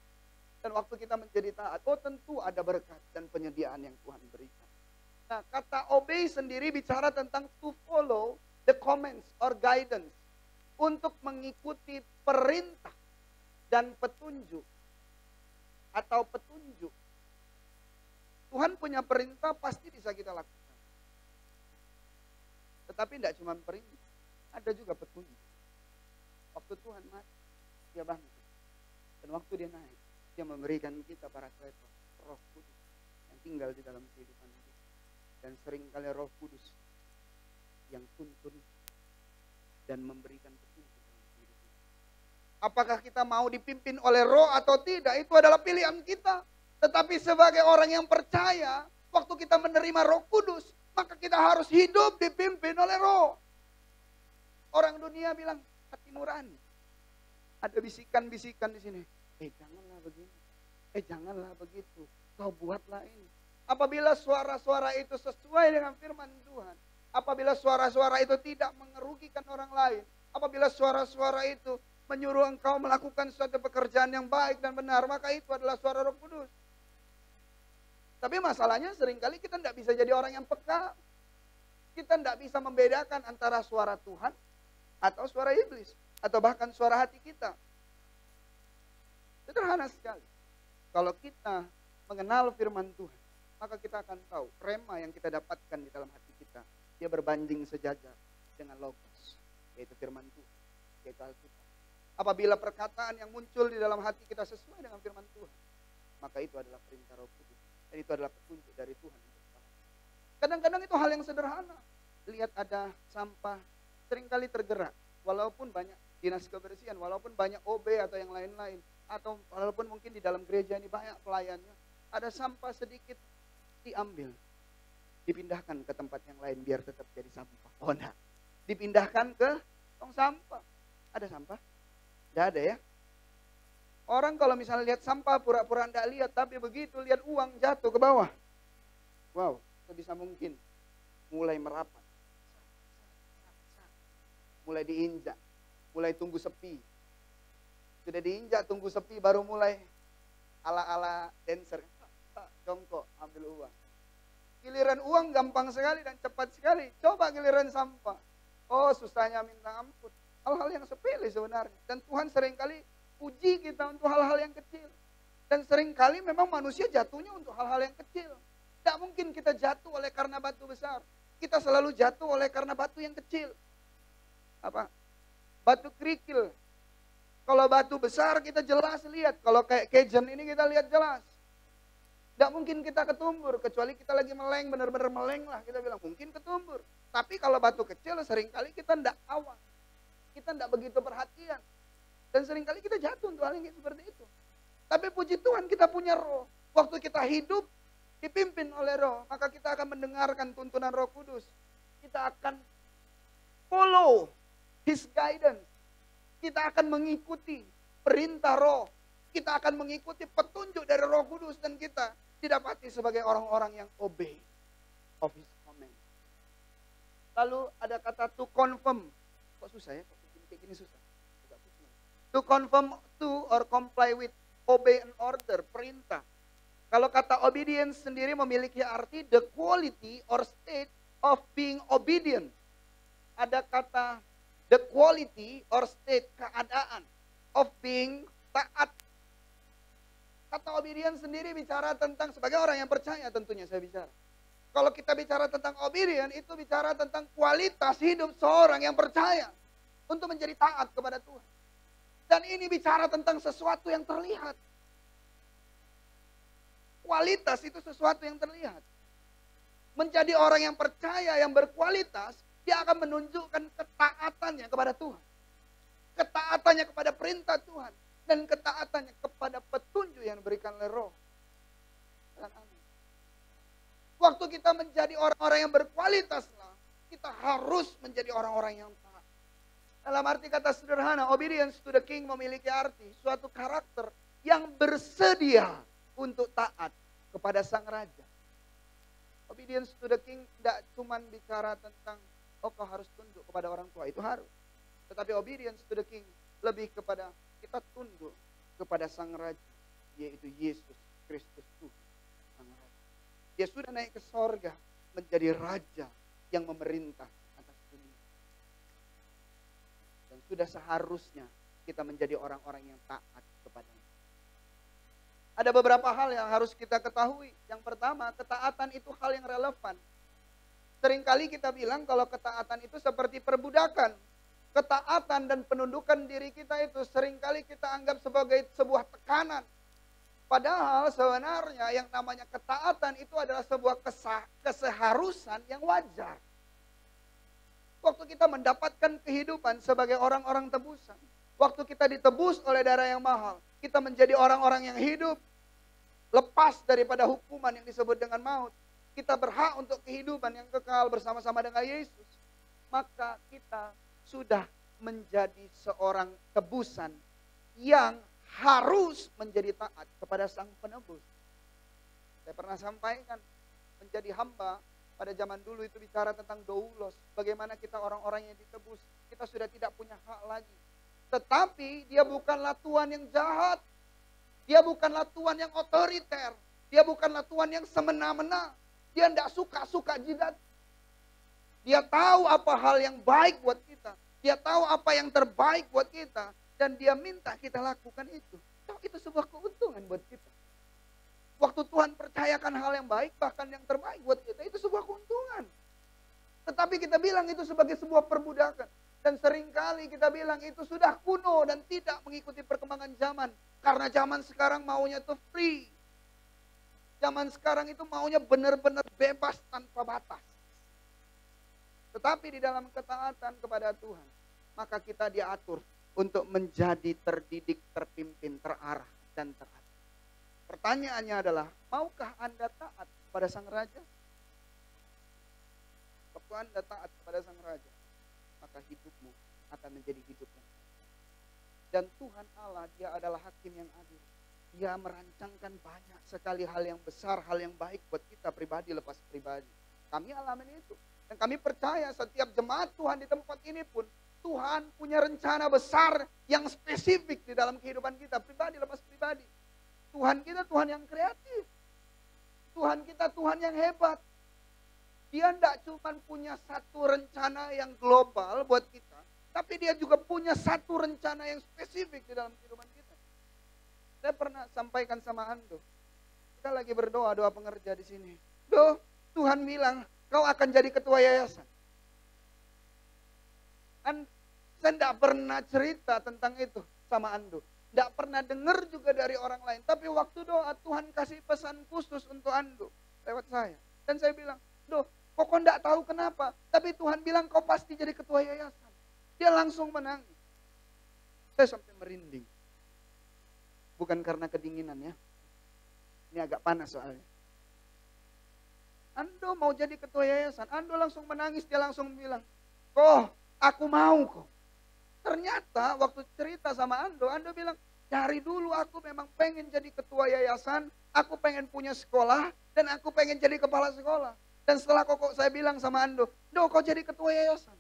Dan waktu kita menjadi taat, oh tentu ada berkat dan penyediaan yang Tuhan berikan. Nah, kata obey sendiri bicara tentang to follow the commands or guidance. Untuk mengikuti perintah dan petunjuk. Atau petunjuk. Tuhan punya perintah pasti bisa kita lakukan. Tetapi tidak cuma perintah. Ada juga petunjuk. Waktu Tuhan mati, dia bangkit. Dan waktu dia naik, dia memberikan kita para kreator, Roh Kudus yang tinggal di dalam kehidupan kita. Dan seringkali Roh Kudus yang tuntun dan memberikan petunjuk dalam kehidupan kita. Apakah kita mau dipimpin oleh Roh atau tidak, itu adalah pilihan kita. Tetapi sebagai orang yang percaya, waktu kita menerima Roh Kudus, maka kita harus hidup dipimpin oleh Roh. Orang dunia bilang, hati nurani. Ada bisikan-bisikan di sini. Janganlah begini. Janganlah begitu. Kau buatlah ini. Apabila suara-suara itu sesuai dengan firman Tuhan. Apabila suara-suara itu tidak mengerugikan orang lain. Apabila suara-suara itu menyuruh engkau melakukan suatu pekerjaan yang baik dan benar. Maka itu adalah suara Roh Kudus. Tapi masalahnya seringkali kita tidak bisa jadi orang yang peka. Kita tidak bisa membedakan antara suara Tuhan atau suara iblis. Atau bahkan suara hati kita. Sederhana sekali. Kalau kita mengenal firman Tuhan, maka kita akan tahu rema yang kita dapatkan di dalam hati kita. Dia berbanding sejajar dengan logos, yaitu firman Tuhan, yaitu Alkitab. Apabila perkataan yang muncul di dalam hati kita sesuai dengan firman Tuhan, maka itu adalah perintah Roh Kudus. Dan itu adalah petunjuk dari Tuhan. Kadang-kadang itu hal yang sederhana. Lihat ada sampah, seringkali tergerak. Walaupun banyak dinas kebersihan, walaupun banyak OB atau yang lain-lain. Atau walaupun mungkin di dalam gereja ini banyak pelayannya. Ada sampah sedikit diambil. Dipindahkan ke tempat yang lain biar tetap jadi sampah. Oh enggak. Dipindahkan ke tong sampah. Ada sampah? Tidak ada ya. Orang kalau misalnya lihat sampah pura-pura tidak lihat. Tapi begitu lihat uang jatuh ke bawah. Wow, sebisa mungkin. Mulai merapat. Mulai diinjak. Mulai tunggu sepi. Sudah diinjak tunggu sepi baru mulai ala-ala dancer. Jongkok ambil uang. Giliran uang gampang sekali dan cepat sekali. Coba giliran sampah. Oh susahnya minta ampun. Hal-hal yang sepele sebenarnya. Dan Tuhan seringkali uji kita untuk hal-hal yang kecil. Dan seringkali memang manusia jatuhnya untuk hal-hal yang kecil. Tidak mungkin kita jatuh oleh karena batu besar. Kita selalu jatuh oleh karena batu yang kecil. Apa? Batu kerikil. Kalau batu besar kita jelas lihat. Kalau kayak Cajun ini kita lihat jelas. Tidak mungkin kita ketumbur. Kecuali kita lagi meleng, benar-benar meleng lah. Kita bilang mungkin ketumbur. Tapi kalau batu kecil seringkali kita tidak awas. Kita tidak begitu perhatian. Dan seringkali kita jatuh untuk hal yang seperti itu. Tapi puji Tuhan kita punya Roh. Waktu kita hidup dipimpin oleh Roh. Maka kita akan mendengarkan tuntunan Roh Kudus. Kita akan follow His guidance. Kita akan mengikuti perintah Roh. Kita akan mengikuti petunjuk dari Roh Kudus. Dan kita didapati sebagai orang-orang yang obey of His command. Lalu ada kata to confirm. Kok susah ya? Kayak gini susah. To confirm to or comply with. Obey an order, perintah. Kalau kata obedience sendiri memiliki arti the quality or state of being obedient. Ada kata the quality or state, keadaan of being taat. Kata obedience sendiri bicara tentang, sebagai orang yang percaya tentunya saya bicara. Kalau kita bicara tentang obedience, itu bicara tentang kualitas hidup seorang yang percaya untuk menjadi taat kepada Tuhan. Dan ini bicara tentang sesuatu yang terlihat. Kualitas itu sesuatu yang terlihat. Menjadi orang yang percaya, yang berkualitas, dia akan menunjukkan ketaatannya kepada Tuhan. Ketaatannya kepada perintah Tuhan. Dan ketaatannya kepada petunjuk yang diberikan oleh Roh. Waktu kita menjadi orang-orang yang berkualitas, kita harus menjadi orang-orang yang taat. Dalam arti kata sederhana, obedience to the king memiliki arti suatu karakter yang bersedia untuk taat kepada sang raja. Obedience to the king tidak cuma bicara tentang, oh kau harus tunduk kepada orang tua, itu harus. Tetapi obedience to the king lebih kepada kita tunduk kepada sang raja, yaitu Yesus Kristus Tuhan, sang raja. Dia sudah naik ke sorga, menjadi raja yang memerintah atas dunia. Dan sudah seharusnya kita menjadi orang-orang yang taat kepadanya. Ada beberapa hal yang harus kita ketahui. Yang pertama, ketaatan itu hal yang relevan. Seringkali kita bilang kalau ketaatan itu seperti perbudakan. Ketaatan dan penundukan diri kita itu seringkali kita anggap sebagai sebuah tekanan. Padahal sebenarnya yang namanya ketaatan itu adalah sebuah keseharusan yang wajar. Waktu kita mendapatkan kehidupan sebagai orang-orang tebusan. Waktu kita ditebus oleh darah yang mahal. Kita menjadi orang-orang yang hidup. Lepas daripada hukuman yang disebut dengan maut. Kita berhak untuk kehidupan yang kekal bersama-sama dengan Yesus. Maka kita sudah menjadi seorang tebusan yang harus menjadi taat kepada Sang Penebus. Saya pernah sampaikan, menjadi hamba pada zaman dulu itu bicara tentang doulos. Bagaimana kita orang-orang yang ditebus, kita sudah tidak punya hak lagi. Tetapi dia bukanlah Tuhan yang jahat. Dia bukanlah Tuhan yang otoriter. Dia bukanlah Tuhan yang semena-mena. Dia tidak suka-suka jidat. Dia tahu apa hal yang baik buat kita. Dia tahu apa yang terbaik buat kita. Dan dia minta kita lakukan itu. Itu sebuah keuntungan buat kita. Waktu Tuhan percayakan hal yang baik, bahkan yang terbaik buat kita, itu sebuah keuntungan. Tetapi kita bilang itu sebagai sebuah perbudakan. Dan seringkali kita bilang itu sudah kuno dan tidak mengikuti perkembangan zaman. Karena zaman sekarang maunya itu free. Zaman sekarang itu maunya benar-benar bebas tanpa batas. Tetapi di dalam ketaatan kepada Tuhan, maka kita diatur untuk menjadi terdidik, terpimpin, terarah, dan teratur. Pertanyaannya adalah, maukah Anda taat kepada Sang Raja? Waktu Anda taat kepada Sang Raja, maka hidupmu akan menjadi hidup yang baik. Dan Tuhan Allah, dia adalah hakim yang adil. Dia merancangkan banyak sekali hal yang besar, hal yang baik buat kita pribadi lepas pribadi. Kami alami itu. Dan kami percaya setiap jemaat Tuhan di tempat ini pun, Tuhan punya rencana besar yang spesifik di dalam kehidupan kita, pribadi lepas pribadi. Tuhan kita Tuhan yang kreatif. Tuhan kita Tuhan yang hebat. Dia tidak cuma punya satu rencana yang global buat kita, tapi dia juga punya satu rencana yang spesifik di dalam kehidupan kita. Saya pernah sampaikan sama Ando, kita lagi berdoa, doa pengerja di sini. Tuhan bilang, kau akan jadi ketua yayasan. Saya tidak pernah cerita tentang itu sama Ando. Tidak pernah dengar juga dari orang lain. Tapi waktu doa, Tuhan kasih pesan khusus untuk Ando lewat saya. Dan saya bilang, kok tidak tahu kenapa. Tapi Tuhan bilang kau pasti jadi ketua yayasan. Dia langsung menangis. Saya sampai merinding. Bukan karena kedinginan ya. Ini agak panas soalnya. Ando mau jadi ketua yayasan. Ando langsung menangis. Dia langsung bilang, aku mau kok. Ternyata waktu cerita sama Ando bilang, dari dulu aku memang pengen jadi ketua yayasan. Aku pengen punya sekolah. Dan aku pengen jadi kepala sekolah. Dan setelah saya bilang sama Ando, kau jadi ketua yayasan.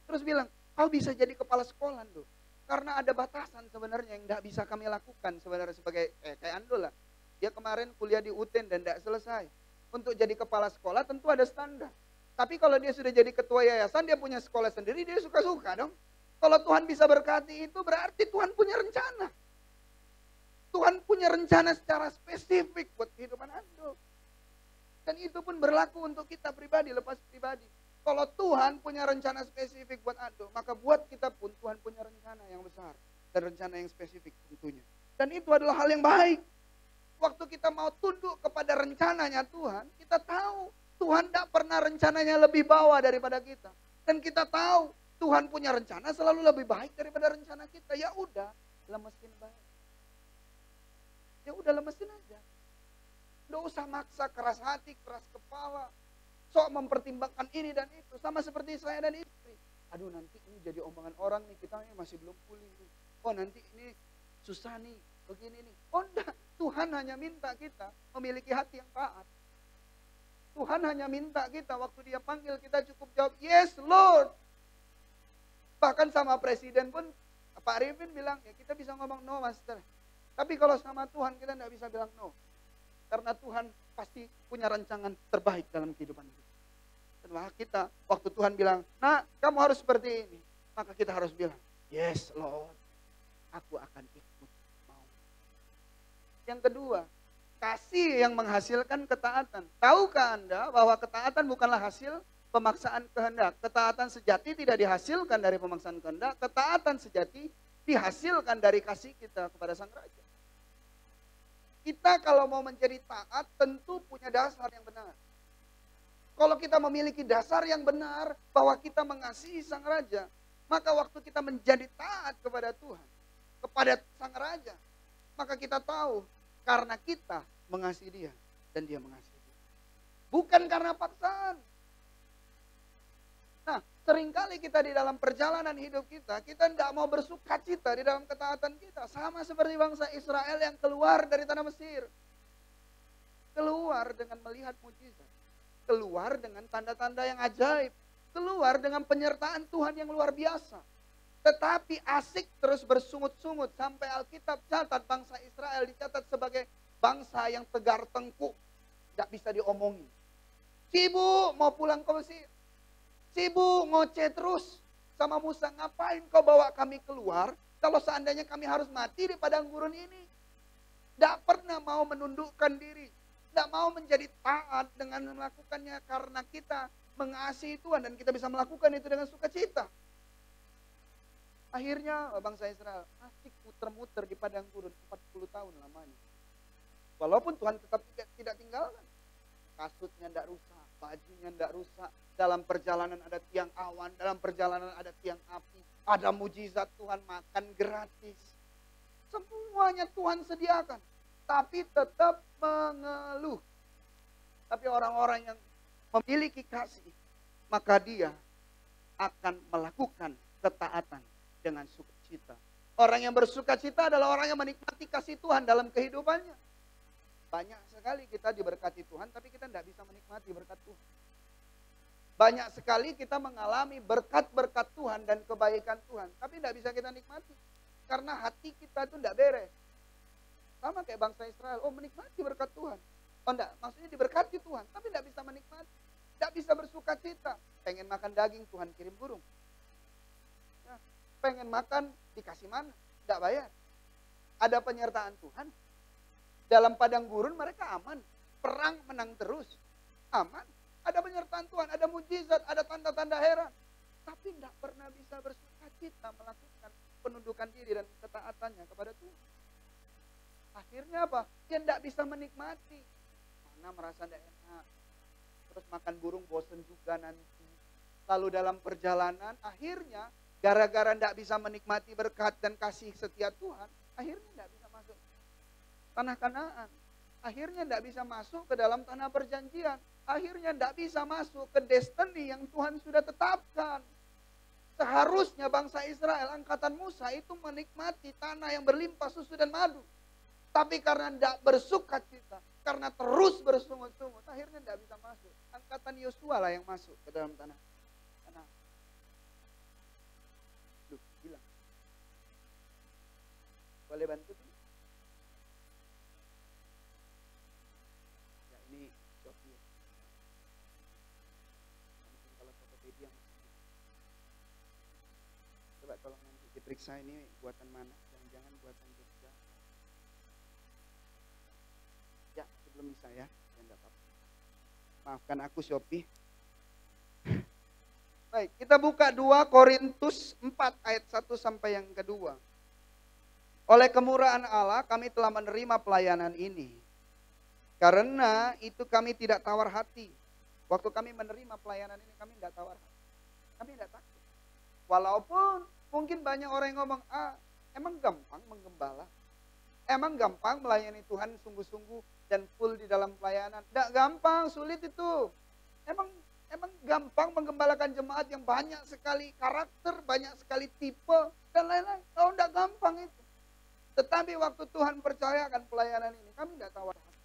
Terus bilang, kau bisa jadi kepala sekolah, Ando. Karena ada batasan sebenarnya yang tidak bisa kami lakukan sebenarnya sebagai kayak Ando lah. Dia kemarin kuliah di UTN dan tidak selesai. Untuk jadi kepala sekolah tentu ada standar. Tapi kalau dia sudah jadi ketua yayasan, dia punya sekolah sendiri, dia suka-suka dong. Kalau Tuhan bisa berkati itu berarti Tuhan punya rencana. Tuhan punya rencana secara spesifik buat kehidupan Ando. Dan itu pun berlaku untuk kita pribadi, lepas pribadi. Kalau Tuhan punya rencana spesifik buat Ando, maka buat kita pun Tuhan punya rencana yang besar. Dan rencana yang spesifik tentunya. Dan itu adalah hal yang baik. Waktu kita mau tunduk kepada rencananya Tuhan, kita tahu Tuhan tidak pernah rencananya lebih bawah daripada kita. Dan kita tahu Tuhan punya rencana selalu lebih baik daripada rencana kita. Ya udah, lemesin baik. Ya udah, lemesin aja. Nggak usah maksa, keras hati, keras kepala. Sok mempertimbangkan ini dan itu. Sama seperti saya dan istri. Aduh, nanti ini jadi omongan orang nih, kita masih belum pulih nih. Nanti ini susah nih, begini nih. Enggak, Tuhan hanya minta kita memiliki hati yang taat. Tuhan hanya minta kita waktu dia panggil kita cukup jawab, yes Lord. Bahkan sama presiden pun Pak Arifin bilang, ya kita bisa ngomong no master. Tapi kalau sama Tuhan kita tidak bisa bilang no. Karena Tuhan pasti punya rancangan terbaik dalam kehidupan kita. Wah, kita waktu Tuhan bilang, nah kamu harus seperti ini. Maka kita harus bilang, yes Lord, aku akan ikut mau. Yang kedua, kasih yang menghasilkan ketaatan. Tahukah Anda bahwa ketaatan bukanlah hasil pemaksaan kehendak. Ketaatan sejati tidak dihasilkan dari pemaksaan kehendak. Ketaatan sejati dihasilkan dari kasih kita kepada Sang Raja. Kita kalau mau menjadi taat tentu punya dasar yang benar. Kalau kita memiliki dasar yang benar bahwa kita mengasihi Sang Raja, maka waktu kita menjadi taat kepada Tuhan, kepada Sang Raja, maka kita tahu karena kita mengasihi Dia dan Dia mengasihi kita. Bukan karena paksaan. Nah, seringkali kita di dalam perjalanan hidup kita tidak mau bersukacita di dalam ketaatan kita. Sama seperti bangsa Israel yang keluar dari tanah Mesir. Keluar dengan melihat mujizat. Keluar dengan tanda-tanda yang ajaib. Keluar dengan penyertaan Tuhan yang luar biasa. Tetapi asik terus bersungut-sungut sampai Alkitab catat bangsa Israel dicatat sebagai bangsa yang tegar tengkuk. Tidak bisa diomongin. Sibuk mau pulang ke Mesir. Sibuk ngoceh terus sama Musa. Ngapain kau bawa kami keluar kalau seandainya kami harus mati di padang gurun ini. Tidak pernah mau menundukkan diri. Tidak mau menjadi taat dengan melakukannya karena kita mengasihi Tuhan dan kita bisa melakukan itu dengan sukacita. Akhirnya bangsa Israel asik muter-muter di padang gurun 40 tahun lamanya. Walaupun Tuhan tetap tidak tinggalkan. Kasutnya tidak rusak, bajunya tidak rusak. Dalam perjalanan ada tiang awan, dalam perjalanan ada tiang api. Ada mujizat Tuhan, makan gratis. Semuanya Tuhan sediakan. Tapi tetap mengeluh. Tapi orang-orang yang memiliki kasih, maka dia akan melakukan ketaatan dengan sukacita. Orang yang bersukacita adalah orang yang menikmati kasih Tuhan dalam kehidupannya. Banyak sekali kita diberkati Tuhan, tapi kita tidak bisa menikmati berkat Tuhan. Banyak sekali kita mengalami berkat-berkat Tuhan dan kebaikan Tuhan, tapi tidak bisa kita nikmati. Karena hati kita itu tidak beres. Sama kayak bangsa Israel, menikmati berkat Tuhan. Enggak, maksudnya diberkati Tuhan, tapi tidak bisa menikmati. Tidak bisa bersukacita. Pengen makan daging, Tuhan kirim burung. Ya, pengen makan, dikasih mana? Tidak bayar. Ada penyertaan Tuhan. Dalam padang gurun mereka aman. Perang menang terus. Aman. Ada penyertaan Tuhan, ada mujizat, ada tanda-tanda heran. Tapi tidak pernah bisa bersukacita melakukan penundukan diri dan ketaatannya kepada Tuhan. Akhirnya apa? Dia tidak bisa menikmati. Mana merasa tidak enak. Terus makan burung bosen juga nanti. Lalu dalam perjalanan akhirnya gara-gara tidak bisa menikmati berkat dan kasih setia Tuhan. Akhirnya tidak bisa masuk tanah Kanaan. Akhirnya tidak bisa masuk ke dalam tanah perjanjian. Akhirnya tidak bisa masuk ke destiny yang Tuhan sudah tetapkan. Seharusnya bangsa Israel, angkatan Musa itu menikmati tanah yang berlimpah susu dan madu. Tapi karena tidak bersukacita, karena terus bersungut-sungut, akhirnya tidak bisa masuk. Angkatan Yosua lah yang masuk ke dalam tanah. Duh, hilang. Boleh bantu tuh? Ya ini Shopee. Mungkin kalau Tokopedia. Coba tolong nanti diperiksa ini buatan mana. Jangan-jangan buatan Jogja. Ya, sebelum bisa ya. Enggak apa-apa. Maafkan aku Shopee. Baik, kita buka 2 Korintus 4 ayat 1 sampai yang kedua. Oleh kemurahan Allah kami telah menerima pelayanan ini. Karena itu kami tidak tawar hati. Waktu kami menerima pelayanan ini kami tidak tawar hati. Kami tidak takut. Walaupun mungkin banyak orang yang ngomong, emang gampang menggembala? Emang gampang melayani Tuhan sungguh-sungguh dan full di dalam pelayanan? Tidak gampang, sulit itu. Emang gampang menggembalakan jemaat yang banyak sekali karakter, banyak sekali tipe, dan lain-lain. Oh, tidak gampang itu. Tetapi waktu Tuhan percayakan pelayanan ini, kami tidak tawar hati.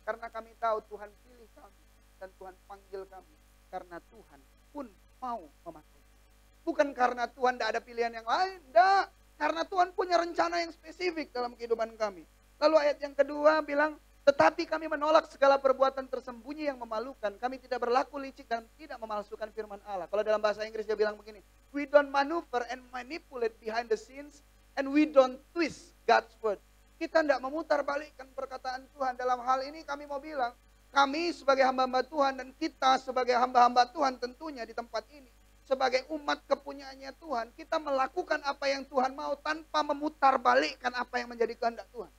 Karena kami tahu Tuhan pilih kami, dan Tuhan panggil kami. Karena Tuhan pun mau memakai. Bukan karena Tuhan tidak ada pilihan yang lain, tidak. Karena Tuhan punya rencana yang spesifik dalam kehidupan kami. Lalu ayat yang kedua bilang, Tetapi kami menolak segala perbuatan tersembunyi yang memalukan. Kami tidak berlaku licik dan tidak memalsukan firman Allah. Kalau dalam bahasa Inggris dia bilang begini, we don't maneuver and manipulate behind the scenes and we don't twist God's word. Kita tidak memutar balikkan perkataan Tuhan. Dalam hal ini kami mau bilang, kami sebagai hamba-hamba Tuhan dan kita sebagai hamba-hamba Tuhan tentunya di tempat ini. Sebagai umat kepunyaannya Tuhan, kita melakukan apa yang Tuhan mau tanpa memutar balikkan apa yang menjadi kehendak Tuhan.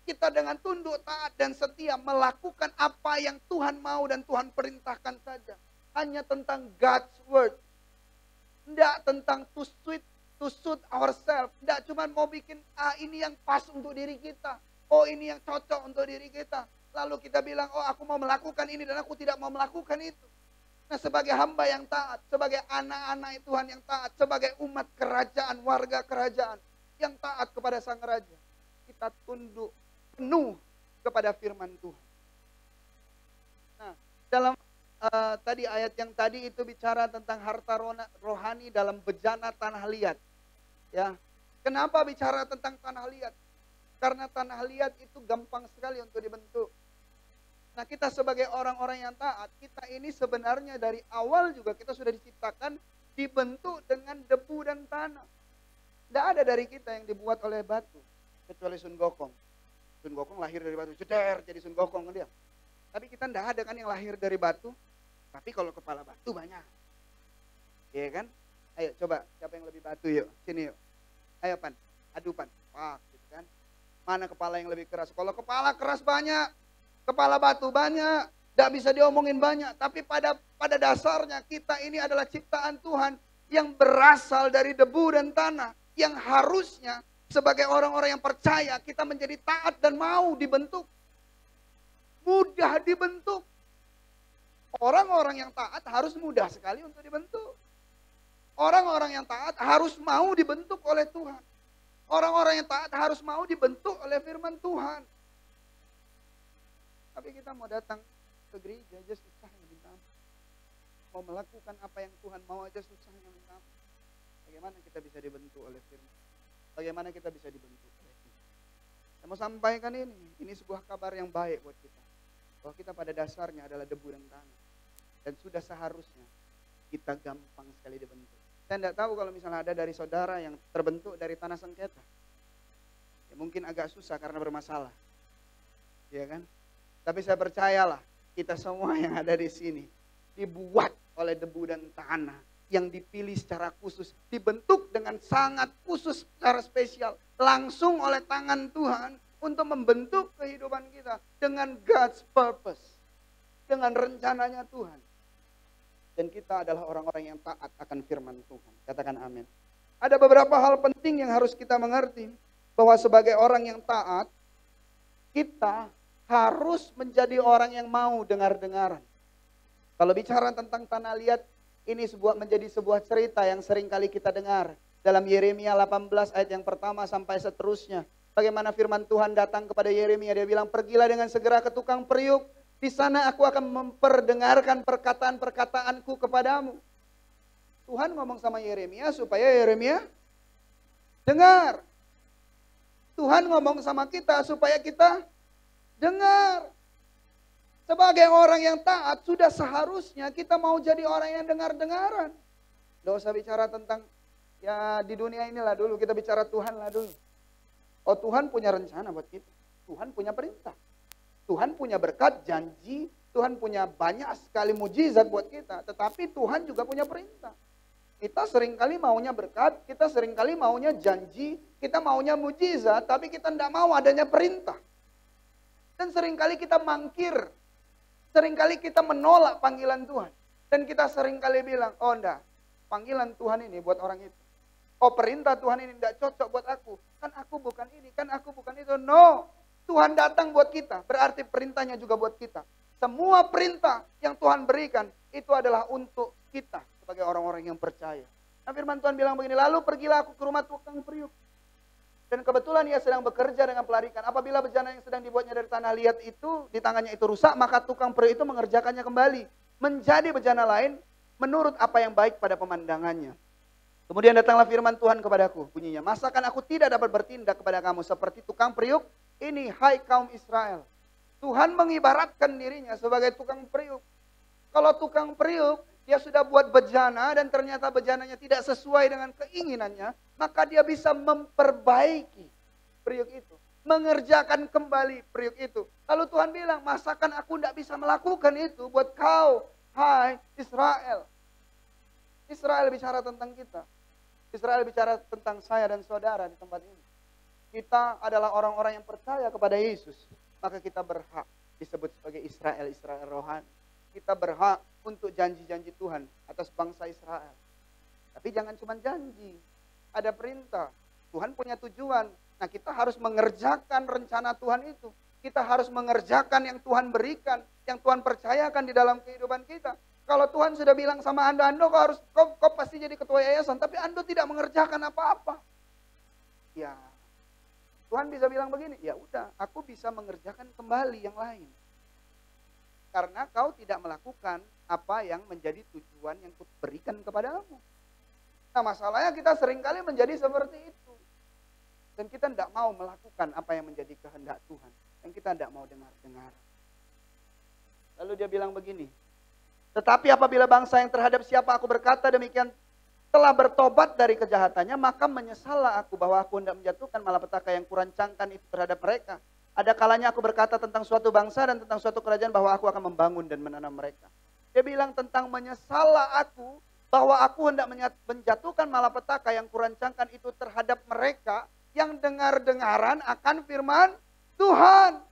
Kita dengan tunduk, taat, dan setia melakukan apa yang Tuhan mau dan Tuhan perintahkan saja. Hanya tentang God's word. Tidak tentang to suit ourselves. Tidak cuma mau bikin, ini yang pas untuk diri kita. Oh, ini yang cocok untuk diri kita. Lalu kita bilang, oh aku mau melakukan ini dan aku tidak mau melakukan itu. Nah, sebagai hamba yang taat, sebagai anak-anak Tuhan yang taat, sebagai umat kerajaan, warga kerajaan yang taat kepada Sang Raja, kita tunduk penuh kepada firman Tuhan. Nah, dalam tadi ayat yang tadi itu bicara tentang harta rohani dalam bejana tanah liat. Ya, kenapa bicara tentang tanah liat? Karena tanah liat itu gampang sekali untuk dibentuk. Nah, kita sebagai orang-orang yang taat, kita ini sebenarnya dari awal juga kita sudah diciptakan dibentuk dengan debu dan tanah. Tidak ada dari kita yang dibuat oleh batu, kecuali Sun Gokong. Sun Gokong lahir dari batu, ceder jadi Sun Gokong dia. Tapi kita tidak ada kan yang lahir dari batu, tapi kalau kepala batu banyak. Iya kan? Ayo coba, siapa yang lebih batu yuk, sini yuk. Ayo Pan, adu Pan, pak gitu kan. Mana kepala yang lebih keras? Kalau kepala keras banyak, kepala batu banyak, tidak bisa diomongin banyak. Tapi pada dasarnya kita ini adalah ciptaan Tuhan yang berasal dari debu dan tanah. Yang harusnya sebagai orang-orang yang percaya kita menjadi taat dan mau dibentuk. Mudah dibentuk. Orang-orang yang taat harus mudah sekali untuk dibentuk. Orang-orang yang taat harus mau dibentuk oleh Tuhan. Orang-orang yang taat harus mau dibentuk oleh firman Tuhan. Tapi kita mau datang ke gereja aja susahnya minta ampun. Mau melakukan apa yang Tuhan mau aja susahnya minta ampun. Bagaimana kita bisa dibentuk oleh firman? Bagaimana kita bisa dibentuk oleh Tuhan? Saya mau sampaikan ini sebuah kabar yang baik buat kita. Bahwa kita pada dasarnya adalah debu dan tanah. Dan sudah seharusnya kita gampang sekali dibentuk. Saya tidak tahu kalau misalnya ada dari saudara yang terbentuk dari tanah sengketa. Ya mungkin agak susah karena bermasalah. Ya kan? Tapi saya percayalah, kita semua yang ada di sini dibuat oleh debu dan tanah. Yang dipilih secara khusus, dibentuk dengan sangat khusus secara spesial. Langsung oleh tangan Tuhan untuk membentuk kehidupan kita dengan God's purpose. Dengan rencananya Tuhan. Dan kita adalah orang-orang yang taat akan firman Tuhan. Katakan amin. Ada beberapa hal penting yang harus kita mengerti. Bahwa sebagai orang yang taat, kita harus menjadi orang yang mau dengar-dengaran. Kalau bicara tentang tanah liat, ini menjadi sebuah cerita yang sering kali kita dengar. Dalam Yeremia 18 ayat yang pertama sampai seterusnya. Bagaimana firman Tuhan datang kepada Yeremia. Dia bilang, pergilah dengan segera ke tukang periuk. Di sana aku akan memperdengarkan perkataan-perkataanku kepadamu. Tuhan ngomong sama Yeremia supaya Yeremia dengar. Tuhan ngomong sama kita supaya kita dengar. Sebagai orang yang taat, sudah seharusnya kita mau jadi orang yang dengar-dengaran. Tidak usah bicara tentang, ya di dunia inilah dulu, kita bicara Tuhan lah dulu. Oh Tuhan punya rencana buat kita. Tuhan punya perintah. Tuhan punya berkat, janji. Tuhan punya banyak sekali mujizat buat kita. Tetapi Tuhan juga punya perintah. Kita seringkali maunya berkat, kita seringkali maunya janji, kita maunya mujizat, tapi kita tidak mau adanya perintah. Dan seringkali kita mangkir. Seringkali kita menolak panggilan Tuhan. Dan kita seringkali bilang, oh enggak, panggilan Tuhan ini buat orang itu. Oh perintah Tuhan ini enggak cocok buat aku. Kan aku bukan ini, kan aku bukan itu. No, Tuhan datang buat kita, berarti perintahnya juga buat kita. Semua perintah yang Tuhan berikan, itu adalah untuk kita sebagai orang-orang yang percaya. Nah firman Tuhan bilang begini, lalu pergilah aku ke rumah tukang periuk. Dan kebetulan ia sedang bekerja dengan pelarikan. Apabila bejana yang sedang dibuatnya dari tanah liat itu, di tangannya itu rusak, maka tukang periuk itu mengerjakannya kembali. Menjadi bejana lain, menurut apa yang baik pada pemandangannya. Kemudian datanglah firman Tuhan kepadaku, bunyinya, masakan aku tidak dapat bertindak kepada kamu seperti tukang periuk Ini hai kaum Israel. Tuhan mengibaratkan dirinya sebagai tukang periuk. Kalau tukang periuk, dia sudah buat bejana dan ternyata bejananya tidak sesuai dengan keinginannya, maka dia bisa memperbaiki periuk itu. Mengerjakan kembali periuk itu. Lalu Tuhan bilang, masakan aku tidak bisa melakukan itu buat kau, hai Israel. Israel bicara tentang kita. Israel bicara tentang saya dan saudara di tempat ini. Kita adalah orang-orang yang percaya kepada Yesus. Maka kita berhak disebut sebagai Israel, Israel rohani. Kita berhak untuk janji-janji Tuhan atas bangsa Israel. Tapi jangan cuma janji. Ada perintah. Tuhan punya tujuan. Nah, kita harus mengerjakan rencana Tuhan itu. Kita harus mengerjakan yang Tuhan berikan, yang Tuhan percayakan di dalam kehidupan kita. Kalau Tuhan sudah bilang sama Anda kau pasti jadi ketua yayasan, tapi Anda tidak mengerjakan apa-apa. Ya, Tuhan bisa bilang begini, ya udah, aku bisa mengerjakan kembali yang lain. Karena kau tidak melakukan apa yang menjadi tujuan yang kuberikan kepadamu. Nah, masalahnya kita seringkali menjadi seperti itu. Dan kita tidak mau melakukan apa yang menjadi kehendak Tuhan. Dan kita tidak mau dengar-dengar. Lalu dia bilang begini. Tetapi apabila bangsa yang terhadap siapa aku berkata demikian telah bertobat dari kejahatannya, maka menyesallah aku bahwa aku hendak menjatuhkan malapetaka yang kurancangkan itu terhadap mereka. Ada kalanya aku berkata tentang suatu bangsa dan tentang suatu kerajaan bahwa aku akan membangun dan menanam mereka. Dia bilang tentang menyesallah aku bahwa aku hendak menjatuhkan malapetaka yang kurancangkan itu terhadap mereka yang dengar-dengaran akan firman Tuhan.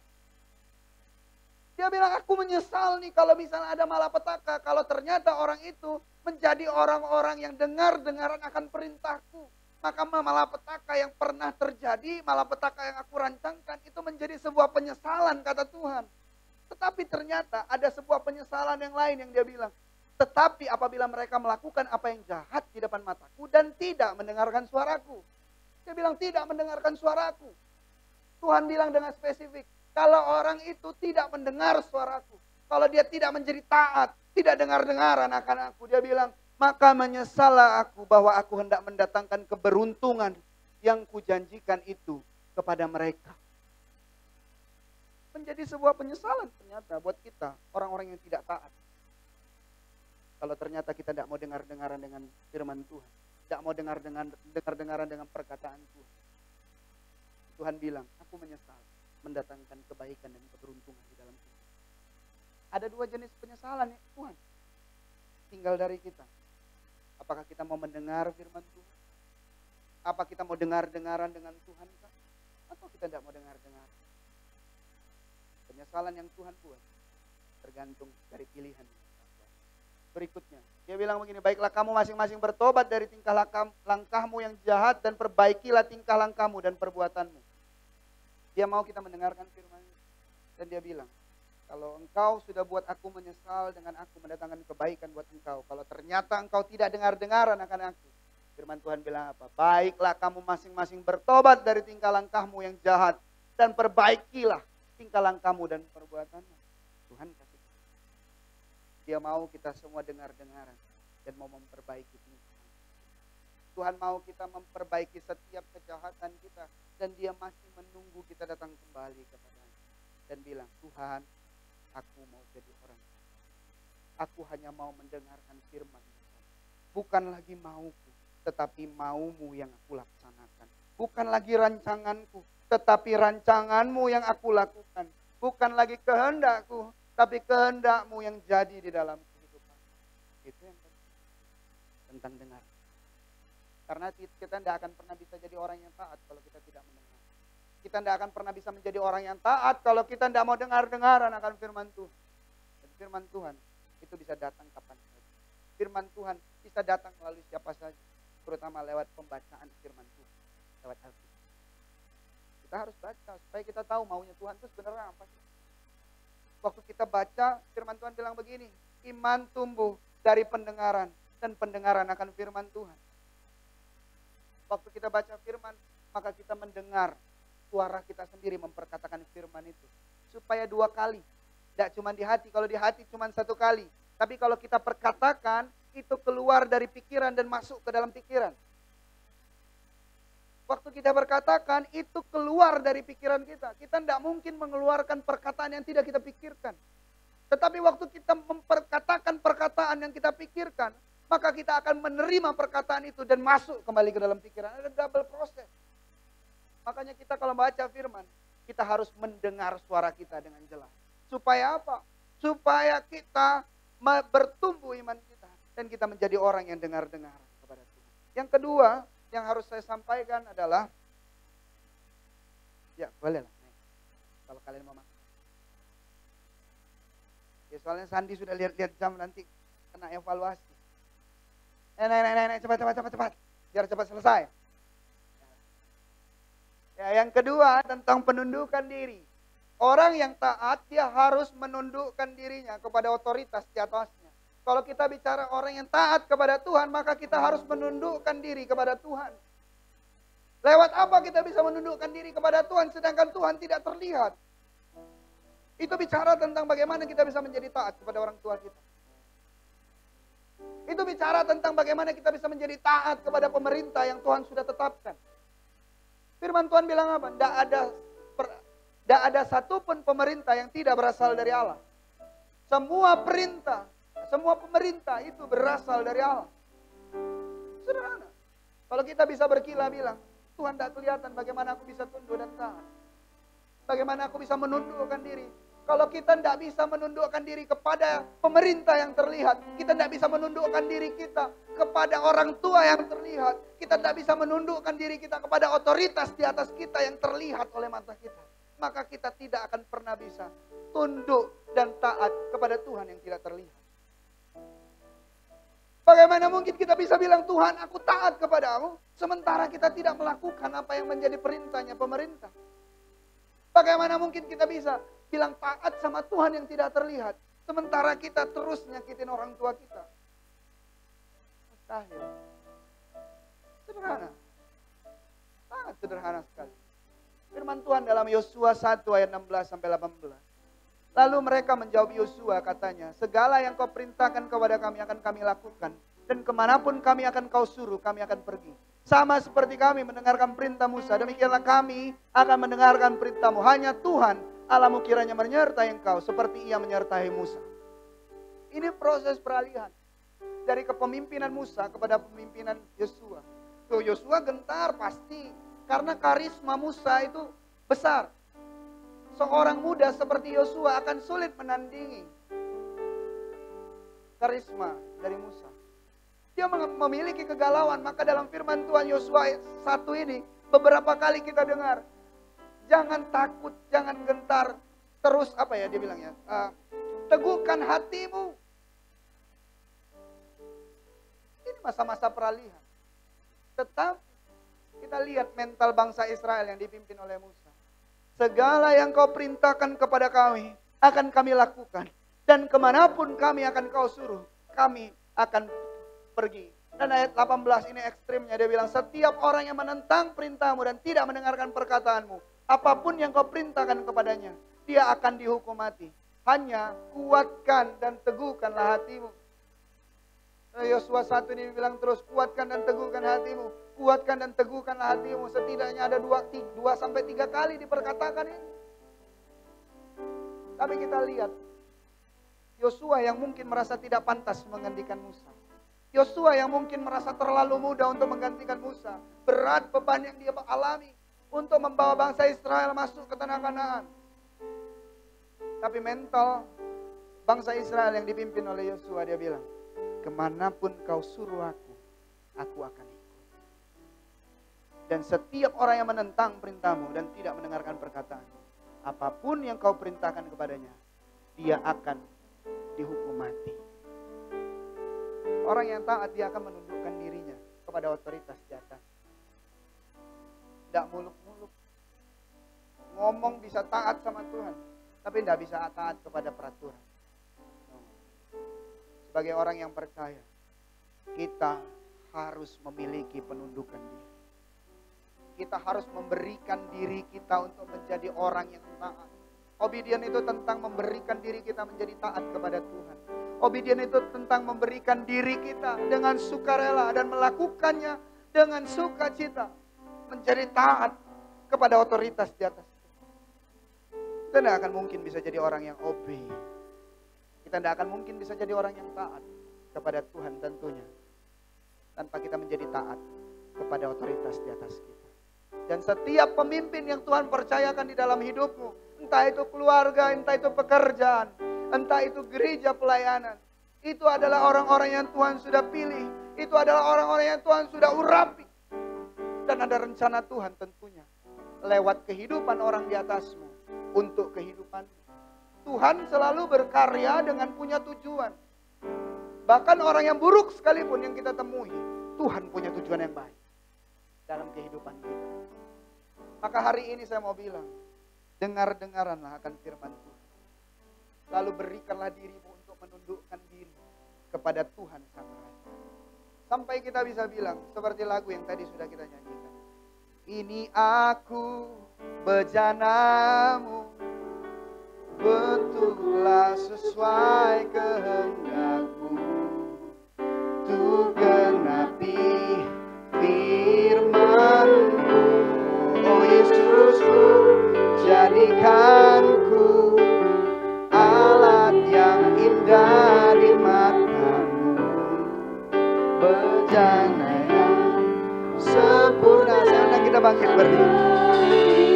Dia bilang aku menyesal nih kalau misalnya ada malapetaka. Kalau ternyata orang itu menjadi orang-orang yang dengar-dengaran akan perintahku. Maka malapetaka yang pernah terjadi, malapetaka yang aku rancangkan itu menjadi sebuah penyesalan kata Tuhan. Tetapi ternyata ada sebuah penyesalan yang lain yang dia bilang. Tetapi apabila mereka melakukan apa yang jahat di depan mataku dan tidak mendengarkan suaraku. Dia bilang tidak mendengarkan suaraku. Tuhan bilang dengan spesifik. Kalau orang itu tidak mendengar suaraku. Kalau dia tidak menjadi taat. Tidak dengar-dengaran akan aku. Dia bilang maka menyesallah aku bahwa aku hendak mendatangkan keberuntungan yang kujanjikan itu kepada mereka. Menjadi sebuah penyesalan ternyata buat kita. Orang-orang yang tidak taat. Kalau ternyata kita tidak mau dengar-dengaran dengan firman Tuhan. Tidak mau dengar-dengaran dengan perkataan Tuhan. Tuhan bilang, aku menyesal mendatangkan kebaikan dan keberuntungan di dalam hidup. Ada dua jenis penyesalan ya Tuhan. Tinggal dari kita. Apakah kita mau mendengar firman Tuhan? Apa kita mau dengar-dengaran dengan Tuhan? Atau kita tidak mau dengar-dengar? Penyesalan yang Tuhan buat tergantung dari pilihan. Berikutnya, dia bilang begini, baiklah kamu masing-masing bertobat dari tingkah langkahmu yang jahat dan perbaikilah tingkah langkahmu dan perbuatanmu. Dia mau kita mendengarkan firman-Nya. Dan dia bilang, kalau engkau sudah buat aku menyesal dengan aku mendatangkan kebaikan buat engkau. Kalau ternyata engkau tidak dengar-dengaran akan aku. Firman Tuhan bilang apa? Baiklah kamu masing-masing bertobat dari tingkah langkahmu yang jahat. Dan perbaikilah tingkah langkahmu dan perbuatanmu. Tuhan kasih. Dia mau kita semua dengar-dengaran dan mau memperbaiki ini. Tuhan mau kita memperbaiki setiap kejahatan kita dan dia masih menunggu kita datang kembali kepadanya dan bilang, Tuhan, aku mau jadi orang. Aku hanya mau mendengarkan firman. Bukan lagi mauku, tetapi maumu yang aku laksanakan. Bukan lagi rancanganku, tetapi rancanganmu yang aku lakukan. Bukan lagi kehendakku, tapi kehendakmu yang jadi di dalam kehidupan. Itu yang penting. Tentang dengar. Karena kita tidak akan pernah bisa jadi orang yang taat kalau kita tidak mendengar. Kita tidak akan pernah bisa menjadi orang yang taat kalau kita tidak mau dengar-dengaran akan firman Tuhan. Dan firman Tuhan itu bisa datang kapan saja. Firman Tuhan bisa datang melalui siapa saja. Terutama lewat pembacaan firman Tuhan. Lewat Alkitab. Kita harus baca supaya kita tahu maunya Tuhan itu sebenarnya apa sih. Waktu kita baca, firman Tuhan bilang begini, iman tumbuh dari pendengaran dan pendengaran akan firman Tuhan. Waktu kita baca firman, maka kita mendengar suara kita sendiri memperkatakan firman itu. Supaya 2 kali, tidak cuma di hati, kalau di hati cuma 1 kali. Tapi kalau kita perkatakan, itu keluar dari pikiran dan masuk ke dalam pikiran. Waktu kita berkatakan, itu keluar dari pikiran kita. Kita tidak mungkin mengeluarkan perkataan yang tidak kita pikirkan. Tetapi waktu kita memperkatakan perkataan yang kita pikirkan, maka kita akan menerima perkataan itu dan masuk kembali ke dalam pikiran. Ada double proses. Makanya kita kalau baca firman, kita harus mendengar suara kita dengan jelas. Supaya apa? Supaya kita bertumbuh iman kita. Dan kita menjadi orang yang dengar-dengar kepada Tuhan. Yang kedua, yang harus saya sampaikan adalah, ya boleh lah. Kalau kalian mau makan. Ya, soalnya Sandi sudah lihat-lihat jam, nanti kena evaluasi. Cepat. Biar cepat selesai. Ya, yang kedua tentang penundukan diri. Orang yang taat, dia harus menundukkan dirinya kepada otoritas di atasnya. Kalau kita bicara orang yang taat kepada Tuhan, maka kita harus menundukkan diri kepada Tuhan. Lewat apa kita bisa menundukkan diri kepada Tuhan sedangkan Tuhan tidak terlihat? Itu bicara tentang bagaimana kita bisa menjadi taat kepada orang tua kita. Itu bicara tentang bagaimana kita bisa menjadi taat kepada pemerintah yang Tuhan sudah tetapkan. Firman Tuhan bilang apa? Tidak ada satupun pemerintah yang tidak berasal dari Allah. Semua perintah, semua pemerintah itu berasal dari Allah. Sederhana. Kalau kita bisa berkilah bilang, Tuhan tidak kelihatan, bagaimana aku bisa tunduk dan taat? Bagaimana aku bisa menundukkan diri? Kalau kita tidak bisa menundukkan diri kepada pemerintah yang terlihat, kita tidak bisa menundukkan diri kita kepada orang tua yang terlihat, kita tidak bisa menundukkan diri kita kepada otoritas di atas kita yang terlihat oleh mata kita, maka kita tidak akan pernah bisa tunduk dan taat kepada Tuhan yang tidak terlihat. Bagaimana mungkin kita bisa bilang, Tuhan aku taat kepadamu, sementara kita tidak melakukan apa yang menjadi perintahnya pemerintah? Bagaimana mungkin kita bisa bilang taat sama Tuhan yang tidak terlihat, sementara kita terus nyakitin orang tua kita? Mustahil. Sederhana. Sangat sederhana sekali. Firman Tuhan dalam Yosua 1 ayat 16 sampai 18. Lalu mereka menjawab Yosua, katanya, segala yang kau perintahkan kepada kami akan kami lakukan, dan kemanapun kami akan kau suruh, kami akan pergi. Sama seperti kami mendengarkan perintah Musa, demikianlah kami akan mendengarkan perintahmu. Hanya Tuhan Allahmu kiranya menyertai engkau seperti ia menyertai Musa. Ini proses peralihan dari kepemimpinan Musa kepada kepemimpinan Yosua. Tuh, Yosua gentar pasti, karena karisma Musa itu besar. Seorang muda seperti Yosua akan sulit menandingi karisma dari Musa. Dia memiliki kegalauan, maka dalam firman Tuhan Yosua 1 ini beberapa kali kita dengar, jangan takut, jangan gentar, terus apa ya dia bilangnya, teguhkan hatimu. Ini masa-masa peralihan. Tetapi kita lihat mental bangsa Israel yang dipimpin oleh Musa. Segala yang kau perintahkan kepada kami akan kami lakukan, dan kemanapun kami akan kau suruh, kami akan pergi. Dan ayat 18 ini ekstrimnya, dia bilang, setiap orang yang menentang perintahmu dan tidak mendengarkan perkataanmu, apapun yang kau perintahkan kepadanya, dia akan dihukum mati. Hanya kuatkan dan teguhkanlah hatimu. Yosua 1 ini bilang terus, kuatkan dan teguhkan hatimu. Kuatkan dan teguhkanlah hatimu. Setidaknya ada 2-3 kali diperkatakan ini. Tapi kita lihat, Yosua yang mungkin merasa tidak pantas menggantikan Musa. Yosua yang mungkin merasa terlalu muda untuk menggantikan Musa. Berat beban yang dia alami untuk membawa bangsa Israel masuk ke tanah Kanaan. Tapi mental bangsa Israel yang dipimpin oleh Yosua, dia bilang, kemanapun kau suruh aku akan ikut. Dan setiap orang yang menentang perintahmu dan tidak mendengarkan perkataanmu, apapun yang kau perintahkan kepadanya, dia akan dihukum mati. Orang yang taat, dia akan menundukkan dirinya kepada otoritas di atas. Tidak muluk-muluk. Ngomong bisa taat sama Tuhan, tapi tidak bisa taat kepada peraturan. Sebagai orang yang percaya, kita harus memiliki penundukan diri. Kita harus memberikan diri kita untuk menjadi orang yang taat. Obedient itu tentang memberikan diri kita menjadi taat kepada Tuhan. Obedient itu tentang memberikan diri kita dengan sukarela dan melakukannya dengan sukacita. menjadi taat kepada otoritas di atas kita. Kita tidak akan mungkin bisa jadi orang yang obey. Kita tidak akan mungkin bisa jadi orang yang taat kepada Tuhan tentunya, tanpa kita menjadi taat kepada otoritas di atas kita. Dan setiap pemimpin yang Tuhan percayakan di dalam hidupmu, entah itu keluarga, entah itu pekerjaan, entah itu gereja pelayanan, itu adalah orang-orang yang Tuhan sudah pilih. Itu adalah orang-orang yang Tuhan sudah urapi. Dan ada rencana Tuhan tentunya lewat kehidupan orang di atasmu untuk kehidupan. Tuhan selalu berkarya dengan punya tujuan. Bahkan orang yang buruk sekalipun yang kita temui, Tuhan punya tujuan yang baik dalam kehidupan kita. Maka hari ini saya mau bilang, dengar-dengaranlah akan firman Tuhan. Lalu berikanlah dirimu untuk menundukkan diri kepada Tuhan Sang Raja. Sampai kita bisa bilang, seperti lagu yang tadi sudah kita nyanyikan. Ini aku bejanamu, bentuklah sesuai kehendakmu, untuk genapi firman-Mu. Oh Yesusku, jadikanku alat yang indah di mata-Mu, bejana yang sempurna. Sekarang kita bangkit berdiri,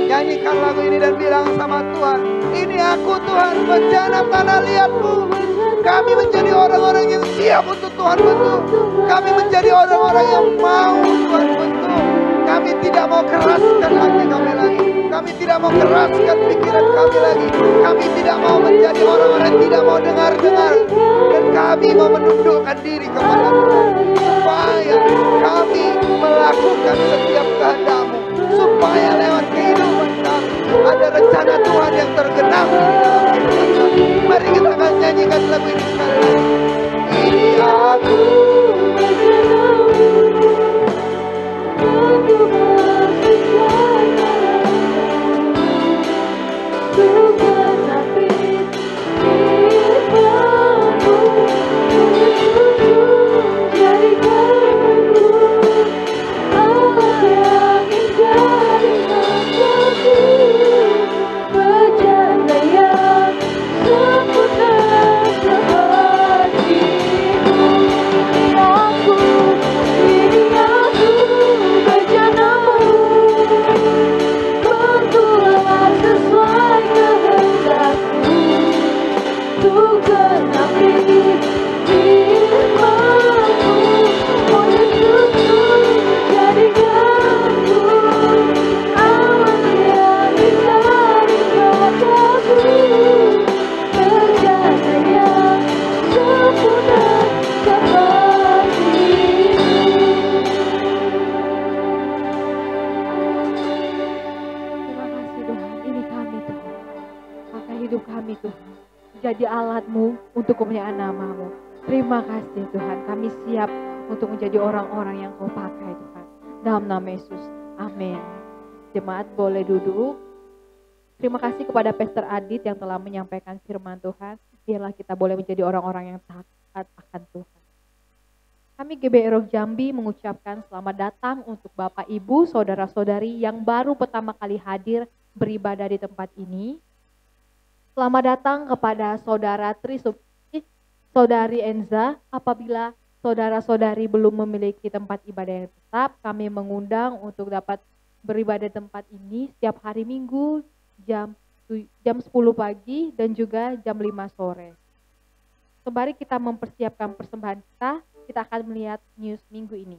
nyanyikan lagu ini dan bilang sama Tuhan, ini aku Tuhan, bejana tanah liat-Mu. Kami menjadi orang-orang yang siap untuk Tuhan bentuk. Kami menjadi orang-orang yang mau Tuhan bentuk. Kami tidak mau keraskan hati kami lagi. Kami tidak mau keraskan pikiran kami lagi. Kami tidak mau menjadi orang-orang yang tidak mau dengar-dengar. Dan kami mau menundukkan diri kepada Tuhan, supaya kami melakukan setiap kehendak-Mu, supaya lewat kehidupan kami ada rencana Tuhan yang tergenapi di dalam kehidupan kami. Mari kita akan nyanyikan lagu ini sekali lagi. Ini aku, jadi alat-Mu untuk kemuliaan nama-Mu. Terima kasih Tuhan, kami siap untuk menjadi orang-orang yang Kau pakai Tuhan. Dalam nama Yesus, amin. Jemaat boleh duduk. Terima kasih kepada Pastor Adit yang telah menyampaikan firman Tuhan. Biarlah kita boleh menjadi orang-orang yang taat akan Tuhan. Kami GBI Rock Jambi mengucapkan selamat datang untuk Bapak Ibu, Saudara-saudari yang baru pertama kali hadir beribadah di tempat ini. Selamat datang kepada Saudara Trisukti, Saudari Enza. Apabila saudara-saudari belum memiliki tempat ibadah yang tetap, kami mengundang untuk dapat beribadah di tempat ini setiap hari Minggu jam 10 pagi dan juga jam 5 sore. Sembari kita mempersiapkan persembahan kita akan melihat news minggu ini.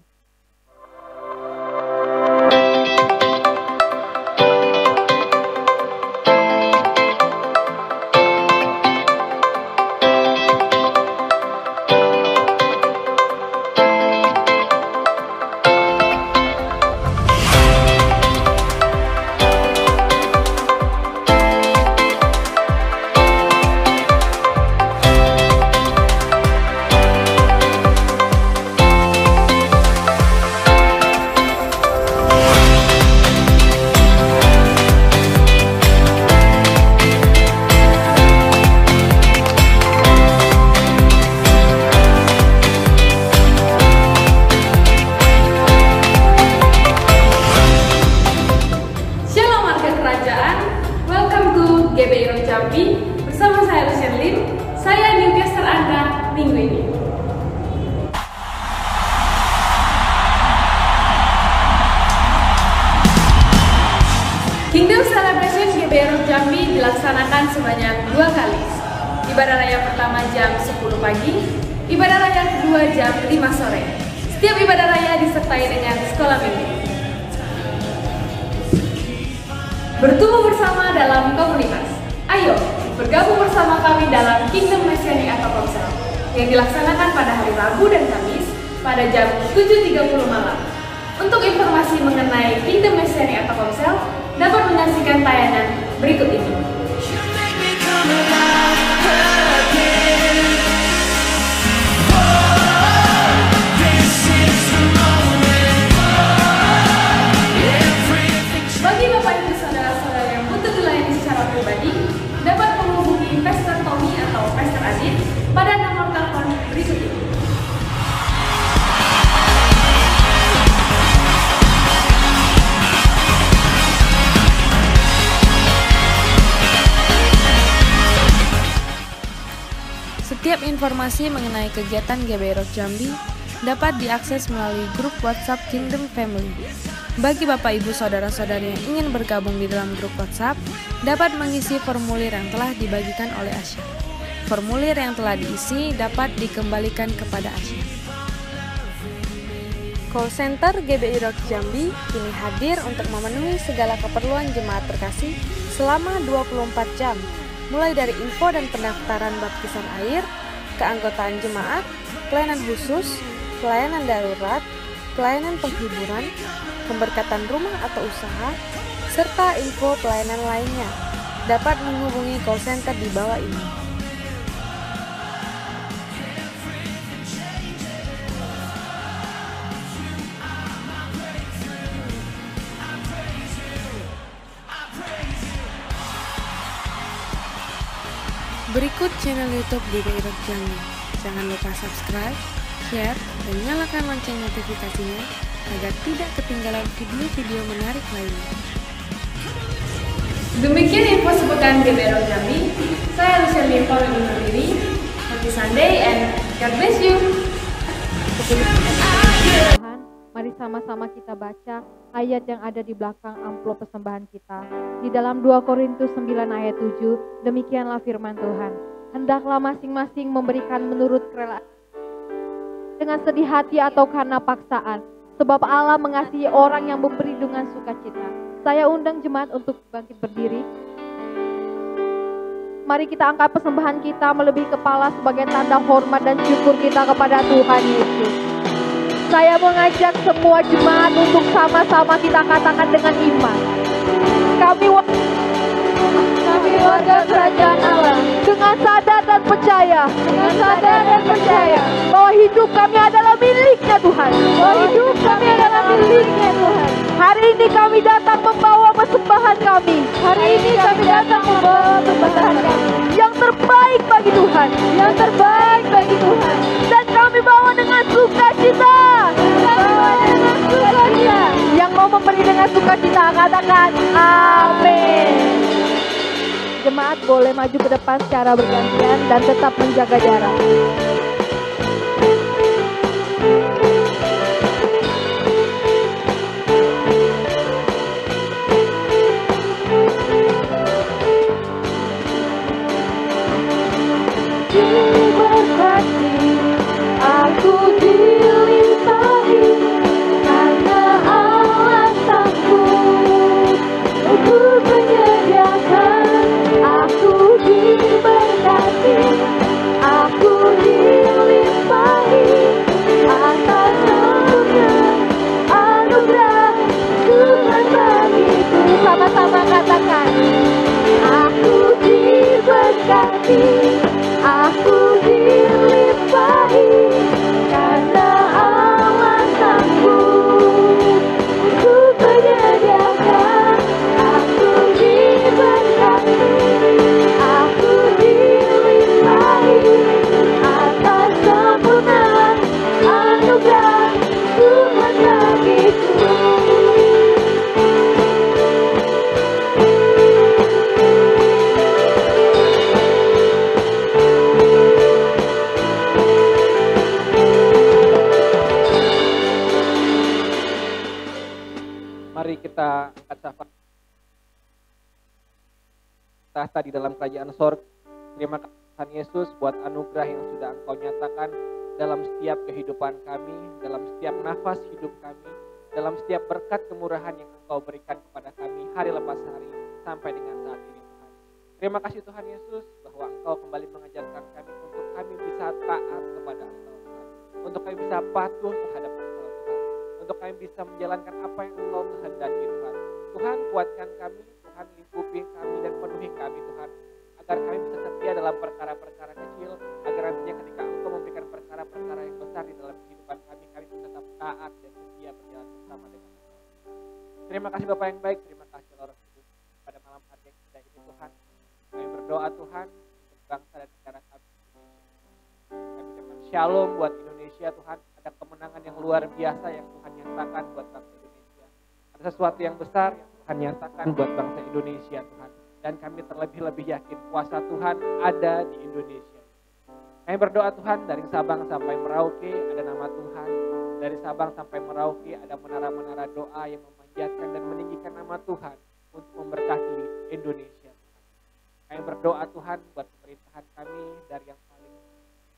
GBI Rock Jambi bersama saya Lucian Lim. Saya newscaster Anda minggu ini. Kingdom Celebration GBI Rock Jambi dilaksanakan sebanyak 2 kali. Ibadah raya pertama jam 10 pagi, ibadah raya kedua jam 5 sore. Setiap ibadah raya disertai dengan sekolah minggu. Bertumbuh bersama dalam komunitas. Ayo, bergabung bersama kami dalam Kingdom Messianic atau Komsel yang dilaksanakan pada hari Rabu dan Kamis pada jam 7.30 malam. Untuk informasi mengenai Kingdom Messianic atau Komsel, dapat menyaksikan tayangan berikut ini. Bagi Bapak Ibu Saudara-saudara yang butuh dilayani secara pribadi, dapat menghubungi Pastor Tommy atau Pastor Adit pada nomor telepon berikut ini. Setiap informasi mengenai kegiatan GBI Rock Jambi dapat diakses melalui grup WhatsApp Kingdom Family. Bagi Bapak Ibu Saudara-saudari yang ingin bergabung di dalam grup WhatsApp, dapat mengisi formulir yang telah dibagikan oleh Asya. Formulir yang telah diisi dapat dikembalikan kepada Asya. Call Center GBI Rock Jambi kini hadir untuk memenuhi segala keperluan jemaat terkasih selama 24 jam, mulai dari info dan pendaftaran baptisan air, keanggotaan jemaat, pelayanan khusus, pelayanan darurat, pelayanan penghiburan, pemberkatan rumah atau usaha, serta info pelayanan lainnya. Dapat menghubungi call center di bawah ini. Berikut channel YouTube GBI Rock Jambi. Jangan lupa subscribe, share, dan nyalakan lonceng notifikasinya agar tidak ketinggalan video-video menarik lainnya. Demikian info sepekan GBI Rock Jambi. Saya Lucian Lim undur diri. Happy Sunday and God bless you. Tuhan, mari sama-sama kita baca ayat yang ada di belakang amplop persembahan kita. Di dalam 2 Korintus 9 ayat 7, demikianlah firman Tuhan. Hendaklah masing-masing memberikan menurut kerelaan, dengan sedih hati atau karena paksaan, sebab Allah mengasihi orang yang memberi dengan sukacita. Saya undang jemaat untuk bangkit berdiri. Mari kita angkat persembahan kita melebihi kepala sebagai tanda hormat dan syukur kita kepada Tuhan Yesus. Saya mengajak semua jemaat untuk sama-sama kita katakan dengan iman. Kami warga kerajaan Allah dengan sadar dan percaya, bahwa hidup kami adalah miliknya Tuhan. Hari ini kami datang membawa persembahan kami. Yang terbaik bagi Tuhan. Dan kami bawa dengan sukacita. Yang mau memberi dengan sukacita katakan amin. Jemaat boleh maju ke depan secara bergantian dan tetap menjaga jarak. Diberkati, aku dilimpahi, karena Allah sanggup untuk menyediakan. Aku diberkati, aku dilimpahi, atas sempurna anugerah Tuhan bagiku. Sama-sama katakan, aku diberkati, aku dilimpahi, karena Allah sanggup untuk menyediakan. Aku diberkati, aku dilimpahi, atas sempurna anugerah Tuhan bagiku. bertahta di dalam kerajaan sorga. Terima kasih Tuhan Yesus buat anugerah yang sudah Engkau nyatakan dalam setiap kehidupan kami, dalam setiap nafas hidup kami, dalam setiap berkat kemurahan yang Engkau berikan kepada kami hari lepas hari sampai dengan saat ini Tuhan. Terima kasih Tuhan Yesus bahwa Engkau kembali mengajarkan kami untuk kami bisa taat kepada Engkau Tuhan. Untuk kami bisa patuh terhadap Engkau Tuhan. Untuk kami bisa menjalankan apa yang Engkau kehendaki Tuhan. Tuhan kuatkan kami, Tuhan lingkupi kami dan penuhi kami Tuhan. Agar kami bisa setia dalam perkara-perkara kecil, agar nantinya ketika Engkau memberikan perkara-perkara yang besar di dalam kehidupan kami, kami bisa tetap taat dan setia berjalan bersama dengan Engkau. Terima kasih Bapak yang baik, terima kasih Roh Kudus pada malam hari yang indah ini Tuhan. Kami berdoa Tuhan untuk bangsa dan negara kami. Kami ucapkan shalom buat Indonesia Tuhan, ada kemenangan yang luar biasa yang Tuhan nyatakan buat bangsa Indonesia. Ada sesuatu yang besar yang Tuhan nyatakan buat bangsa Indonesia Tuhan. Dan kami terlebih-lebih yakin kuasa Tuhan ada di Indonesia. Kami berdoa Tuhan dari Sabang sampai Merauke ada nama Tuhan. Dari Sabang sampai Merauke ada menara-menara doa yang memanjatkan dan meninggikan nama Tuhan untuk memberkati Indonesia. Kami berdoa Tuhan buat pemerintahan kami dari yang paling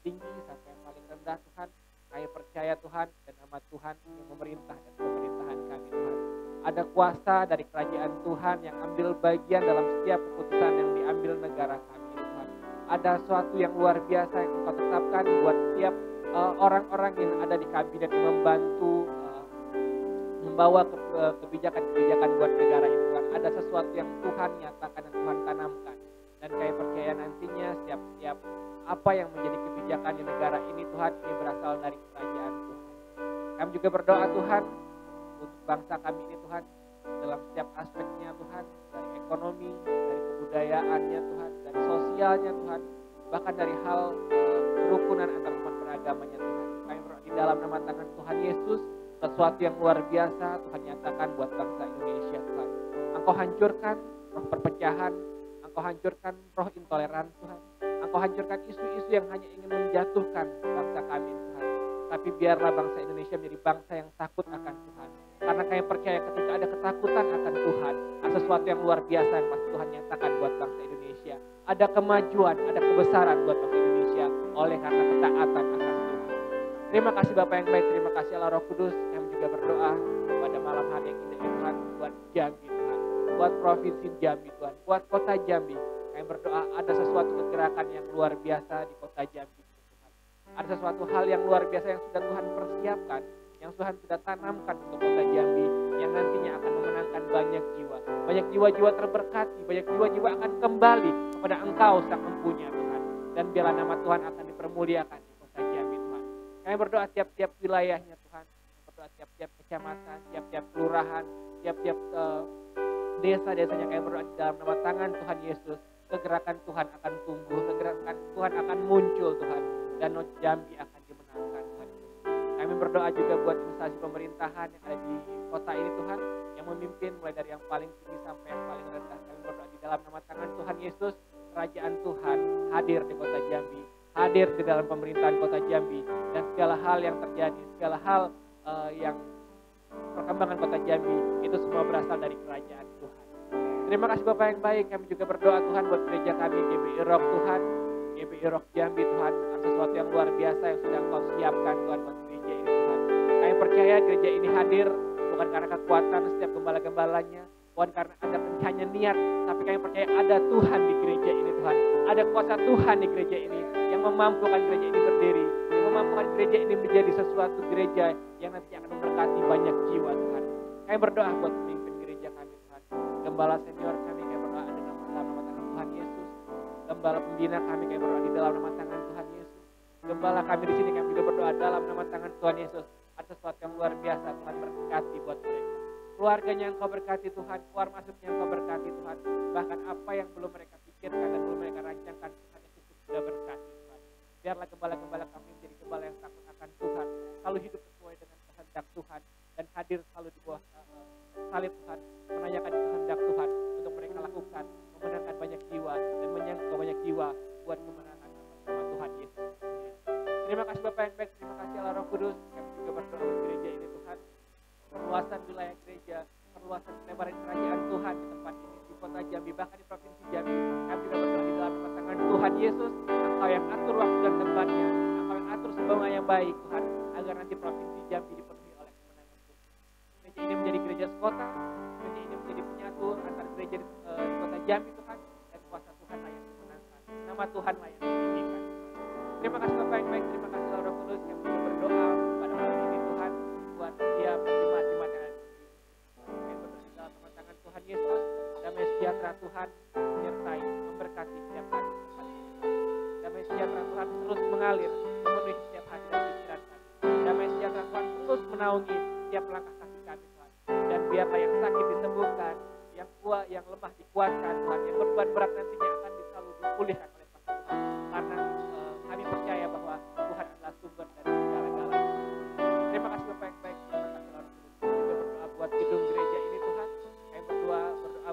tinggi sampai yang paling rendah Tuhan. Kami percaya Tuhan dan nama Tuhan yang memerintah dan pemerintahan kami Tuhan. Ada kuasa dari kerajaan Tuhan yang ambil bagian dalam setiap keputusan yang diambil negara kami Tuhan. Ada sesuatu yang luar biasa yang Engkau tetapkan buat setiap orang-orang yang ada di kabinet yang membantu membawa kebijakan-kebijakan buat negara ini Tuhan. Ada sesuatu yang Tuhan nyatakan dan Tuhan tanamkan. Dan kami percaya nantinya setiap apa yang menjadi kebijakan di negara ini Tuhan, ini berasal dari kerajaan Tuhan. Kami juga berdoa Tuhan untuk bangsa kami ini Tuhan, dalam setiap aspeknya Tuhan, dari ekonomi, dari kebudayaannya Tuhan, dari sosialnya Tuhan, bahkan dari hal kerukunan antar umat beragamanya Tuhan. Kami berdoa di dalam nama tangan Tuhan Yesus, sesuatu yang luar biasa Tuhan nyatakan buat bangsa Indonesia Tuhan. Engkau hancurkan roh perpecahan, Engkau hancurkan roh intoleran Tuhan. Engkau hancurkan isu-isu yang hanya ingin menjatuhkan bangsa kami Tuhan. Tapi biarlah bangsa Indonesia menjadi bangsa yang takut akan Tuhan. Karena kami percaya ketika ada ketakutan akan Tuhan, ada sesuatu yang luar biasa yang pasti Tuhan nyatakan buat bangsa Indonesia. Ada kemajuan, ada kebesaran buat bangsa Indonesia oleh karena ketaatan akan Tuhan. Terima kasih Bapak yang baik, terima kasih Allah Roh Kudus. Kami juga berdoa pada malam hari yang indah Tuhan buat Jambi Tuhan, buat provinsi Jambi Tuhan, buat kota Jambi. Kami berdoa ada sesuatu kegerakan yang luar biasa di kota Jambi Tuhan. Ada sesuatu hal yang luar biasa yang sudah Tuhan persiapkan, yang Tuhan sudah tanamkan untuk kota Jambi, yang nantinya akan memenangkan banyak jiwa. Banyak jiwa-jiwa terberkati, banyak jiwa-jiwa akan kembali kepada Engkau Sang Empunya Tuhan. Dan biarlah nama Tuhan akan dipermuliakan di kota Jambi Tuhan. Kami berdoa tiap-tiap wilayahnya Tuhan, berdoa tiap-tiap kecamatan, tiap-tiap kelurahan, tiap-tiap desa-desanya. Kami berdoa di dalam nama tangan Tuhan Yesus, kegerakan Tuhan akan tumbuh, kegerakan Tuhan akan muncul Tuhan, dan Jambi akan dimenangkan Tuhan. Kami berdoa juga buat instansi pemerintahan yang ada di kota ini Tuhan, yang memimpin mulai dari yang paling tinggi sampai yang paling rendah. Kami berdoa di dalam nama tangan Tuhan Yesus, kerajaan Tuhan hadir di kota Jambi, hadir di dalam pemerintahan kota Jambi, dan segala hal yang terjadi, segala hal yang perkembangan kota Jambi, itu semua berasal dari kerajaan Tuhan. Terima kasih Bapak yang baik. Kami juga berdoa Tuhan buat gereja kami GBI Rock Tuhan, GBI Rock Jambi Tuhan. Ada sesuatu yang luar biasa yang sudah Engkau siapkan Tuhan buat gereja ini Tuhan. Kami percaya gereja ini hadir bukan karena kekuatan setiap gembala-gembalanya, bukan karena ada hanya niat, tapi kami percaya ada Tuhan di gereja ini Tuhan. Ada kuasa Tuhan di gereja ini yang memampukan gereja ini berdiri, yang memampukan gereja ini menjadi sesuatu gereja yang nanti akan memberkati banyak jiwa Tuhan. Kami berdoa buat pemimpin gereja kami Tuhan. Gembala senior kami berdoa ada dalam nama tangan Tuhan Yesus. Gembala pembina kami berdoa di dalam nama tangan Tuhan Yesus. Gembala kami di sini kami juga berdoa dalam nama tangan Tuhan Yesus. Ada sesuatu yang luar biasa Tuhan berkati buat mereka. Keluarganya Engkau berkati Tuhan, keluar masuknya Engkau berkati Tuhan. Bahkan apa yang belum mereka pikirkan dan belum mereka rancangkan, Tuhan Yesus sudah berkati Tuhan. Biarlah gembala-gembala kami menjadi gembala yang takut akan Tuhan, selalu hidup sesuai dengan kehendak Tuhan, dan hadir selalu di bawah salib Tuhan, menanyakan kehendak Tuhan untuk mereka lakukan, memenangkan banyak jiwa dan menyangkau banyak jiwa buat kemenangan nama Tuhan Yesus. Terima kasih Bapak yang baik, terima kasih Allah Roh Kudus. Kami juga berdoa untuk gereja ini Tuhan, perluasan wilayah gereja, perluasan lebaran kerajaan Tuhan di tempat ini, di kota Jambi, bahkan di provinsi Jambi. Tuhan Yesus, Engkau yang atur waktu dan tempatnya, Engkau yang atur semua yang baik Tuhan, agar nanti Provinsi Jambi dipenuhi oleh kemenangan Tuhan. Gereja ini menjadi gereja sekota, gereja ini menjadi penyatu antar gereja di kota Jambi Tuhan, dan kuasa Tuhanlah yang memenangkan. Nama Tuhanlah yang ditinggikan. Terima kasih Bapak yang baik, terima kasih Roh Kudus yang bisa berdoa pada malam ini Tuhan, buat setiap jemaat-jemaat yang ada di sini. Kami berdoa dalam nama tangan Tuhan Yesus, damai sejahtera Tuhan menyertai, memberkati setiap hari. Damai sejahtera Tuhan terus mengalir, memenuhi setiap hati dan pikiran kami. Damai sejahtera Tuhan terus menaungi setiap langkah kaki kami Tuhan. Dan biarlah yang sakit disembuhkan, yang kuat, yang lemah dikuatkan Tuhan, yang beban berat nantinya akan selalu dipulihkan oleh Tuhan. Karena kami percaya bahwa Tuhan adalah sumber dari segala-galanya. Terima kasih Bapak yang baik, terima kasih Lord. Kami berdoa buat gedung gereja ini Tuhan. Kami berdoa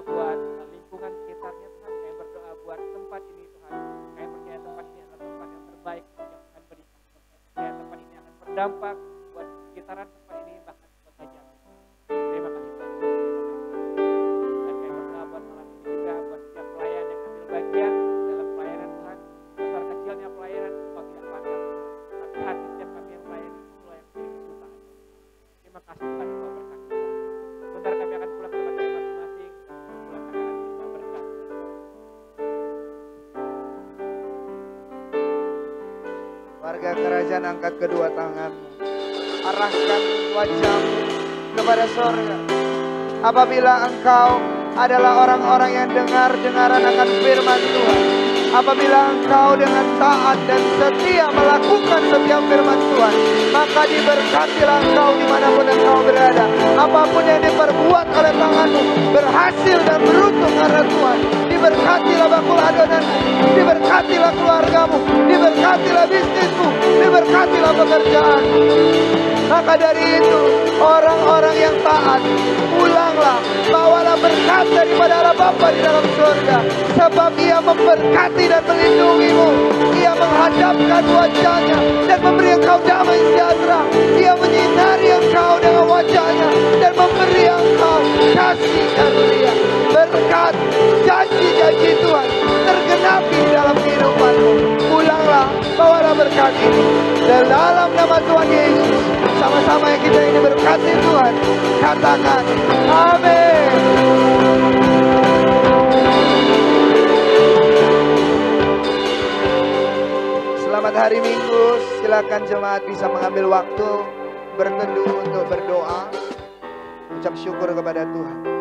buat lingkungan sekitarnya Tuhan. Kami berdoa buat tempat ini Tuhan. Kami percaya tempat ini adalah tempat yang terbaik yang akan berikan. Percaya tempat ini akan berdampak buat sekitaran tempat ini bahkan kota Jambi. Terima kasih Tuhan. Dan kami berdoa buat malam ini juga buat setiap pelayan yang ambil bagian dalam pelayanan Tuhan. Besar kecilnya pelayanan Engkau tidak pandang, tapi hati setiap kami yang melayani itulah yang menjadi kesukaan. Terima kasih Tuhan, Engkau berkati Tuhan. Sebentar kami akan pulang ke tempat kami masing-masing. Pulang kami akan terima berkat. Warga kerajaan, angkat kedua tanganmu, arahkan wajahmu kepada sorga. Apabila engkau adalah orang-orang yang dengar-dengaran akan firman Tuhan, apabila engkau dengan taat dan setia melakukan setiap firman Tuhan, maka diberkatilah engkau dimanapun engkau berada. Apapun yang diperbuat oleh tanganmu berhasil dan beruntung karena Tuhan. Diberkatilah bakul adonanmu, diberkatilah keluargamu, diberkatilah bisnismu, diberkatilah pekerjaanmu. Maka dari itu, orang-orang yang taat, pulanglah, bawalah berkat daripada Allah Bapa di dalam surga. Sebab Ia memberkati dan melindungimu. Ia menghadapkan wajahnya dan memberi engkau damai sejahtera. Ia menyinari engkau dengan wajahnya dan memberi engkau kasih karunia. Berkat, janji-janji Tuhan tergenapi dalam kehidupanmu. Pulanglah, bawalah berkat ini. Dan dalam nama Tuhan Yesus, sama-sama yang kita ini berkati Tuhan, katakan amin. Selamat hari Minggu. Silakan jemaat bisa mengambil waktu berteduh untuk berdoa, ucap syukur kepada Tuhan.